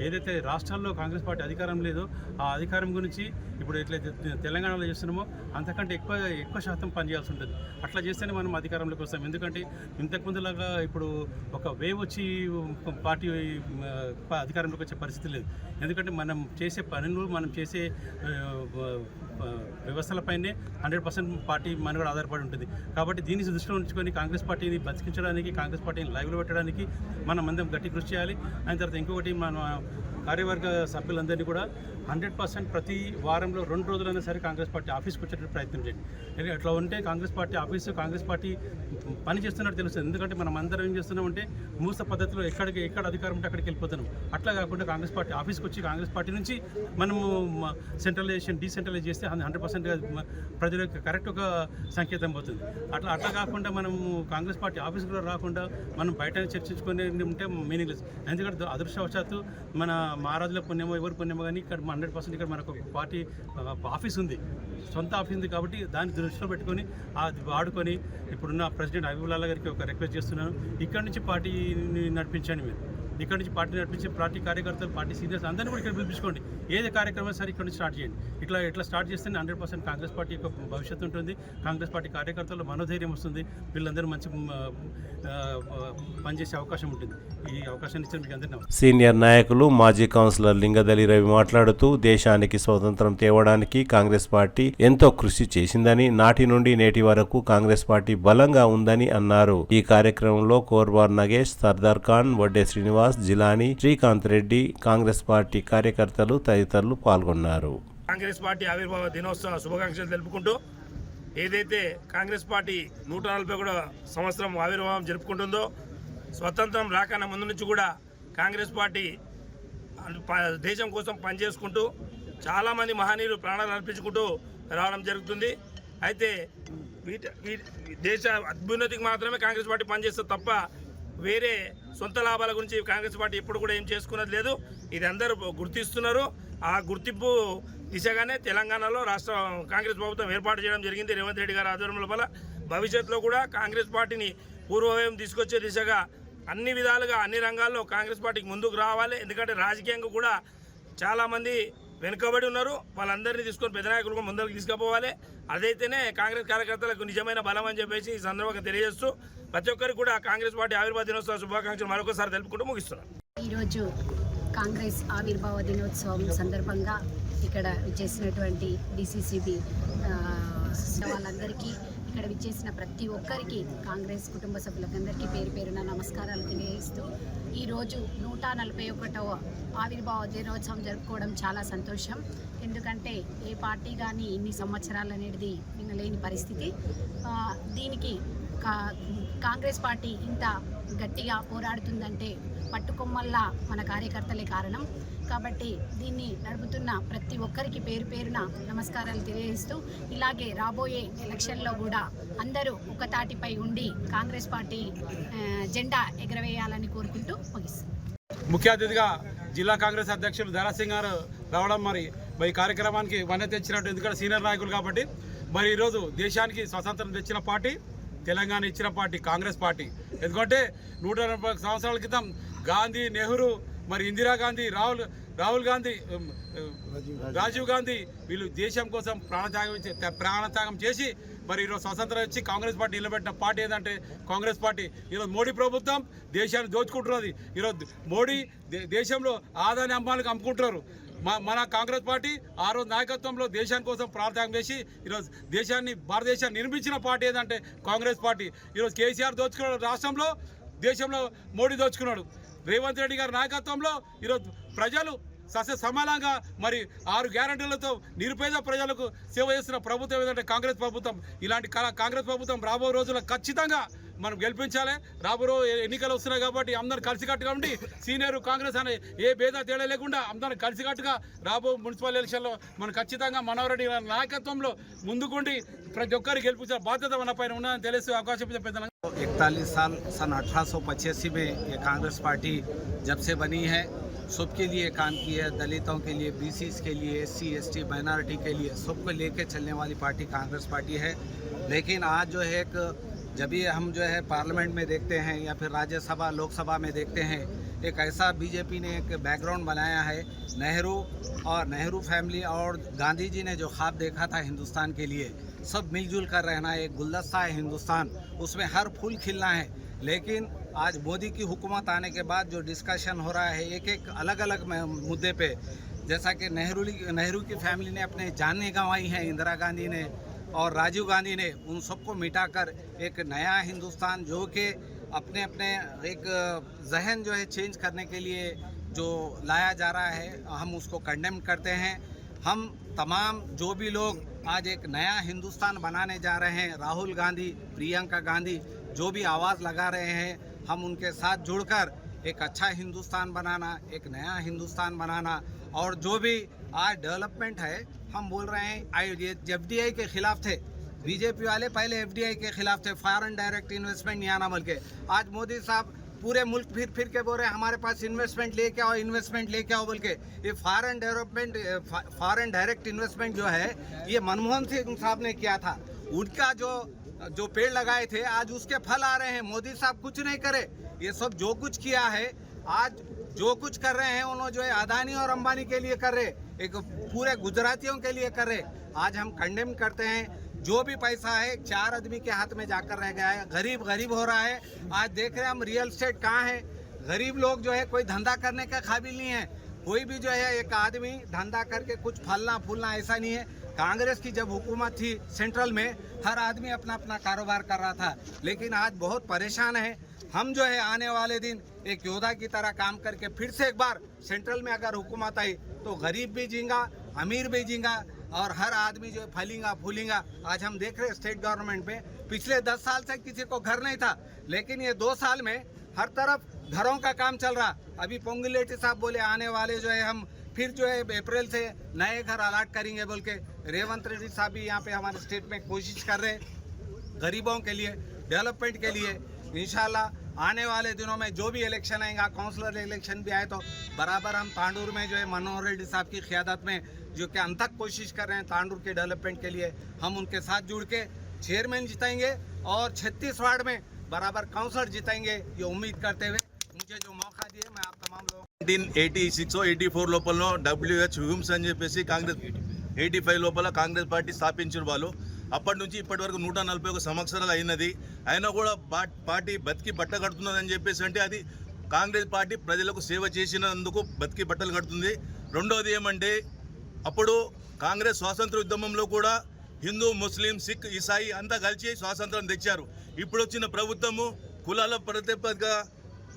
ఏదైతే రాష్ట్రాల్లో కాంగ్రెస్ పార్టీ అధికారం లేదో ఆ అధికారం గురించి ఇప్పుడు ఎట్లయితే తెలంగాణలో చేస్తున్నామో అంతకంటే ఎక్కువ శాతం పనిచేయాల్సి ఉంటుంది. అట్లా చేస్తేనే మనం అధికారంలోకి వస్తాం. ఎందుకంటే ఇంతకుముందులాగా ఇప్పుడు ఒక వేవ్ వచ్చి పార్టీ అధికారంలోకి వచ్చే పరిస్థితి లేదు. ఎందుకంటే మనం చేసే పనులు, మనం చేసే వ్యవస్థలపైనే 100% పార్టీ మనుగడ ఆధారపడి ఉంటుంది. కాబట్టి దీన్ని దృష్టిలో ఉంచుకొని కాంగ్రెస్ పార్టీని బతికించడానికి, కాంగ్రెస్ పార్టీని లైవ్లో పెట్టడానికి మనం అందరం గట్టి కృషి చేయాలి. అయిన తర్వాత ఇంకొకటి, మన కార్యవర్గ సభ్యులందరినీ కూడా 100% ప్రతి వారంలో 2 రోజులైనా సరే కాంగ్రెస్ పార్టీ ఆఫీస్కి వచ్చేటట్టు ప్రయత్నం చేయండి. అట్లా ఉంటే Congress party office, Congress party పని చేస్తున్నట్టు తెలుస్తుంది. ఎందుకంటే మనం అందరం ఏం చేస్తున్నామంటే మూస పద్ధతిలో ఎక్కడ అధికారం ఉంటే అక్కడికి వెళ్ళిపోతున్నాం. అట్లా కాకుండా కాంగ్రెస్ పార్టీ ఆఫీస్కి వచ్చి కాంగ్రెస్ పార్టీ నుంచి మనము సెంట్రలైజేషన్, డీసెంట్రలైజ్ చేస్తే 100%గా ప్రజలకు కరెక్ట్ ఒక సంకేతం పోతుంది. అట్లా కాకుండా మనము కాంగ్రెస్ పార్టీ ఆఫీస్ కూడా రాకుండా మనం బయట చర్చించుకొని ఉంటే మీనింగ్లెస్. ఎందుకంటే అదృష్టవశాత్తు మన మహారాజుల పుణ్యమో ఎవరి పుణ్యమో కానీ ఇక్కడ 100% ఇక్కడ మనకు పార్టీ ఆఫీస్ ఉంది, సొంత ఆఫీస్ ఉంది. కాబట్టి దాన్ని దృష్టిలో పెట్టుకొని అది వాడుకొని ఇప్పుడున్న ప్రెసిడెంట్ హబీబుల్లా గారికి ఒక రిక్వెస్ట్ చేస్తున్నాను, ఇక్కడ నుంచి పార్టీని నడిపించండి. మీరు ఇక్కడ నుంచి పార్టీ నడిపించే పార్టీ కార్యకర్తలు, పార్టీ సీనియర్స్ అందరినీ కూడా ఇక్కడ పిలిపించుకోండి. ఏది కార్యక్రమం సరే ఇక్కడ నుంచి స్టార్ట్ చేయండి. ఇట్లా స్టార్ట్ చేస్తేనే 100% కాంగ్రెస్ పార్టీ యొక్క భవిష్యత్తు ఉంటుంది. కాంగ్రెస్ పార్టీ కార్యకర్తలు మనోధైర్యం వస్తుంది. వీళ్ళందరూ మంచి పనిచేసే అవకాశం ఉంటుంది. ఈ అవకాశాన్ని ఇచ్చిన మీకు అందరినీ సీనియర్ నాయకులు మాజీ కౌన్సిలర్ లింగదలి రవి మాట్లాడుతూ, దేశానికి స్వతంత్రం తేవడానికి కాంగ్రెస్ పార్టీ ఎంతో కృషి చేసిందని, నాటి నుండి నేటి వరకు కాంగ్రెస్ పార్టీ బలంగా ఉందని అన్నారు. ఈ కార్యక్రమంలో కోర్బార్ నగేష్, సర్దార్ ఖాన్, వడ్డే శ్రీనివాస్, జిలాని, శ్రీకాంత్ రెడ్డి, కాంగ్రెస్ పార్టీ కార్యకర్తలు తదితరులు పాల్గొన్నారు. కాంగ్రెస్ పార్టీ ఆవిర్భావ దినోత్సవ శుభాకాంక్షలు తెలుపుకుంటూ, ఏదైతే కాంగ్రెస్ పార్టీ 141 సంవత్సరం ఆవిర్భావం జరుపుకుంటుందో, స్వతంత్రం రాకన్నా ముందు నుంచి కూడా కాంగ్రెస్ పార్టీ దేశం కోసం పనిచేసుకుంటూ చాలామంది మహనీయులు ప్రాణాలు అర్పించుకుంటూ రావడం జరుగుతుంది. అయితే దేశ అభ్యున్నతికి మాత్రమే కాంగ్రెస్ పార్టీ పనిచేస్తుంది తప్ప వేరే సొంత లాభాల గురించి కాంగ్రెస్ పార్టీ ఎప్పుడు కూడా ఏం చేసుకున్నది లేదు. ఇది అందరూ గుర్తిస్తున్నారు. ఆ గుర్తింపు దిశగానే తెలంగాణలో రాష్ట్ర కాంగ్రెస్ ప్రభుత్వం ఏర్పాటు చేయడం జరిగింది రేవంత్ రెడ్డి గారి ఆధ్వర్యంలో. వల్ల భవిష్యత్తులో కూడా కాంగ్రెస్ పార్టీని పూర్వవైపు తీసుకొచ్చే దిశగా అన్ని విధాలుగా అన్ని రంగాల్లో కాంగ్రెస్ పార్టీకి ముందుకు రావాలి. ఎందుకంటే రాజకీయంగా కూడా చాలామంది వెనుకబడి ఉన్నారు. వాళ్ళందరినీ తీసుకొని పెద్ద నాయకులుగా ముందరికి తీసుకుపోవాలి. అదైతేనే కాంగ్రెస్ కార్యకర్తలకు నిజమైన బలం అని చెప్పేసి ఈ సందర్భంగా తెలియజేస్తూ ప్రతి ఒక్కరికి కూడా కాంగ్రెస్ పార్టీ ఆవిర్భావ దినోత్సవ శుభాకాంక్షలు మరొకసారి తెలుపుకుంటూ ముగిస్తున్నాను. ఈరోజు కాంగ్రెస్ ఆవిర్భావ దినోత్సవం సందర్భంగా ఇక్కడ విచ్చేసినటువంటి డిసిసిబి వాళ్ళందరికీ, ఇక్కడ విచ్చేసిన ప్రతి ఒక్కరికి, కాంగ్రెస్ కుటుంబ సభ్యులందరికీ పేరు పేరున నమస్కారాలు తెలియజేస్తూ, ఈరోజు 141వ ఆవిర్భావ దినోత్సవం జరుపుకోవడం చాలా సంతోషం. ఎందుకంటే ఏ పార్టీ కానీ ఇన్ని సంవత్సరాలు అనేది వినలేని పరిస్థితి. దీనికి కాంగ్రెస్ పార్టీ ఇంత గట్టిగా పోరాడుతుందంటే పట్టుకొమ్మల్లా మన కార్యకర్తలే కారణం. కాబట్టి దీన్ని నడుపుతున్న ప్రతి ఒక్కరికి పేరు పేరున నమస్కారాలు తెలియజేస్తూ, ఇలాగే రాబోయే ఎలక్షన్లో కూడా అందరూ ఒక తాటిపై ఉండి కాంగ్రెస్ పార్టీ జెండా ఎగరవేయాలని కోరుకుంటూ ముగిస్తాం. ముఖ్య అతిథిగా జిల్లా కాంగ్రెస్ అధ్యక్షులు దారాసింగ్ గారు రావడం మరి ఈ కార్యక్రమానికి వన్నె తెచ్చినట్టు, ఎందుకంటే సీనియర్ నాయకులు కాబట్టి. మరి ఈరోజు దేశానికి స్వాతంత్రం తెచ్చిన పార్టీ, తెలంగాణ ఇచ్చిన పార్టీ కాంగ్రెస్ పార్టీ. ఎందుకంటే 140 సంవత్సరాల క్రితం గాంధీ, నెహ్రూ, మరి ఇందిరాగాంధీ, రాహుల్ గాంధీ, రాజీవ్ గాంధీ వీళ్ళు దేశం కోసం ప్రాణత్యాగం చేసి మరి ఈరోజు స్వతంత్రం ఇచ్చి కాంగ్రెస్ పార్టీ నిలబెట్టిన పార్టీ ఏదంటే కాంగ్రెస్ పార్టీ. ఈరోజు మోడీ ప్రభుత్వం దేశాన్ని దోచుకుంటున్నది. ఈరోజు మోడీ దేశంలో ఆదాని అమ్మాలకు అమ్ముకుంటున్నారు. మన కాంగ్రెస్ పార్టీ ఆ రోజు నాయకత్వంలో దేశాని కోసం ప్రాణత్యాగం చేసి ఈరోజు భారతదేశాన్ని నిర్మించిన పార్టీ ఏదంటే కాంగ్రెస్ పార్టీ. ఈరోజు కేసీఆర్ దోచుకున్నాడు రాష్ట్రంలో, దేశంలో మోడీ దోచుకున్నాడు. రేవంత్ రెడ్డి గారి నాయకత్వంలో ఈరోజు ప్రజలు సమానంగా మరి 6 గ్యారంటీలతో నిరుపేద ప్రజలకు సేవ చేస్తున్న ప్రభుత్వం ఏదంటే కాంగ్రెస్ ప్రభుత్వం. ఇలాంటి కాంగ్రెస్ ప్రభుత్వం రాబో రోజుల్లో ఖచ్చితంగా మనం గెలిపించాలి. రాబోయే ఎన్నికలు వస్తున్నాయి కాబట్టి అందరం కలిసికట్టుగా ఉండి సీనియర్ కాంగ్రెస్ అనే ఏ భేద తేడా లేకుండా అందరం కలిసికట్టుగా రాబో మున్సిపల్ ఎలక్షన్లో మనం ఖచ్చితంగా మనోహర్ రెడ్డి గారి నాయకత్వంలో ముందుకుండి ప్రతి ఒక్కరికి గెలిపించే బాధ్యత మన పైన ఉన్నదని తెలిసి అవకాశం పెద్దలు. 41 साल सन 1885 में ये कांग्रेस पार्टी जब से बनी है सबके लिए काम की है, दलितों के लिए, बीसीस के लिए, SC ST माइनॉरिटी के लिए सबको लेके चलने वाली पार्टी कांग्रेस पार्टी है। लेकिन आज जो है एक जब ये हम जो है पार्लियामेंट में देखते हैं या फिर राज्यसभा लोकसभा में देखते हैं, एक ऐसा बीजेपी ने एक बैकग्राउंड बनाया है। नेहरू फैमिली और गांधी जी ने जो ख्वाब देखा था हिंदुस्तान के लिए, सब मिलजुल कर रहना, एक गुलदस्ता है हिंदुस्तान, उसमें हर फूल खिलना है। लेकिन आज मोदी की हुकूमत आने के बाद जो डिस्कशन हो रहा है एक एक अलग अलग मुद्दे पे, जैसा कि नेहरू की फैमिली ने अपने जानें गंवाई हैं, इंदिरा गांधी ने और राजीव गांधी ने, उन सबको मिटाकर एक नया हिंदुस्तान जो कि अपने अपने एक जहन जो है चेंज करने के लिए जो लाया जा रहा है, हम उसको कंडेम करते हैं। हम तमाम जो भी लोग आज एक नया हिंदुस्तान बनाने जा रहे हैं, राहुल गांधी, प्रियंका गांधी जो भी आवाज़ लगा रहे हैं, हम उनके साथ जुड़कर एक अच्छा हिंदुस्तान बनाना, एक नया हिंदुस्तान बनाना। और जो भी आज डेवलपमेंट है, हम बोल रहे हैं FDI के खिलाफ थे बीजेपी वाले, पहले FDI के खिलाफ थे, फॉरेन डायरेक्ट इन्वेस्टमेंट नहीं आना बोल के। आज मोदी साहब पूरे मुल्क फिर के बोल रहे हैं हमारे पास इन्वेस्टमेंट लेके आओ बोल के। ये फॉरेन डायरेक्ट इन्वेस्टमेंट जो है ये मनमोहन सिंह साहब ने किया था, उनका जो पेड़ लगाए थे आज उसके फल आ रहे हैं। मोदी साहब कुछ नहीं करे, ये सब जो कुछ किया है आज जो कुछ कर रहे हैं उन्होंने जो है अदानी और अंबानी के लिए कर रहे, एक पूरे गुजरातियों के लिए कर रहे। आज हम कंडेम करते हैं, जो भी पैसा है 4 आदमी के हाथ में जाकर रह गया है, गरीब हो रहा है। आज देख रहे हैं हम रियल एस्टेट कहाँ है, गरीब लोग जो है कोई धंधा करने का काबिल नहीं है। कोई भी जो है एक आदमी धंधा करके कुछ फलना फूलना ऐसा नहीं है। कांग्रेस की जब हुकूमत थी सेंट्रल में, हर आदमी अपना अपना कारोबार कर रहा था, लेकिन आज बहुत परेशान है। हम जो है आने वाले दिन एक योद्धा की तरह काम करके फिर से एक बार सेंट्रल में अगर हुकूमत आई तो गरीब भी जीएगा, अमीर भी जीएगा और हर आदमी जो फूलेगा। आज हम देख रहे हैं स्टेट गवर्नमेंट में पिछले 10 साल से किसी को घर नहीं था, लेकिन ये 2 साल में हर तरफ घरों का काम चल रहा। अभी पोंगुलेटी साहब बोले आने वाले जो है हम फिर जो है अप्रैल से नए घर अलाट करेंगे बोल के। रेवंत रेड्डी साहब भी यहाँ पे हमारे स्टेट में कोशिश कर रहे हैं गरीबों के लिए, डेवलपमेंट के लिए। इंशाल्लाह आने वाले दिनों में जो भी इलेक्शन आएगा, काउंसलर इलेक्शन भी आए तो बराबर हम तांडूर में जो है मनोहर रेड्डी साहब की क़ियादत में जो कि अनथक कोशिश कर रहे हैं तांडूर के डेवलपमेंट के लिए, हम उनके साथ जुड़ के चेयरमैन जिताएंगे और 36 वार्ड में बराबर काउंसलर जिताएंगे, ये उम्मीद करते हुए मुझे जो मौका दिए मैं आप तमाम लोग 1986-84 లోపల WH హ్యూమ్స్ అని చెప్పేసి కాంగ్రెస్ 85 లోపల కాంగ్రెస్ పార్టీ స్థాపించిన వాళ్ళు. అప్పటి నుంచి ఇప్పటి వరకు 141 సంవత్సరాలు అయినది. అయినా కూడా పార్టీ బతికి బట్ట కడుతున్నదని చెప్పేసి అంటే అది కాంగ్రెస్ పార్టీ ప్రజలకు సేవ చేసినందుకు బతికి బట్టలు కడుతుంది. రెండోది ఏమంటే అప్పుడు కాంగ్రెస్ స్వాతంత్ర ఉద్యమంలో కూడా హిందూ, ముస్లిం, సిక్, ఇసాయి అంతా కలిసి స్వాతంత్రం తెచ్చారు. ఇప్పుడు వచ్చిన ప్రభుత్వము కులాల ప్రాతిపదిక,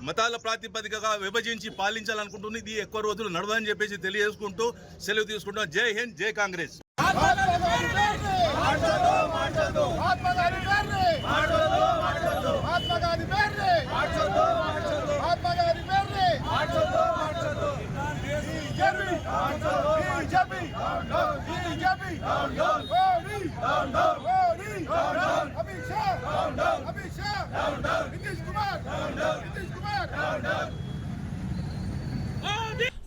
మతాల ప్రాతిపదికగా విభజించి పాలించాలనుకుంటుంది. ఇది ఎక్కువ రోజులు నడవని చెప్పేసి తెలియజేసుకుంటూ సెలవు తీసుకుంటాం. జై హింద్, జై కాంగ్రెస్.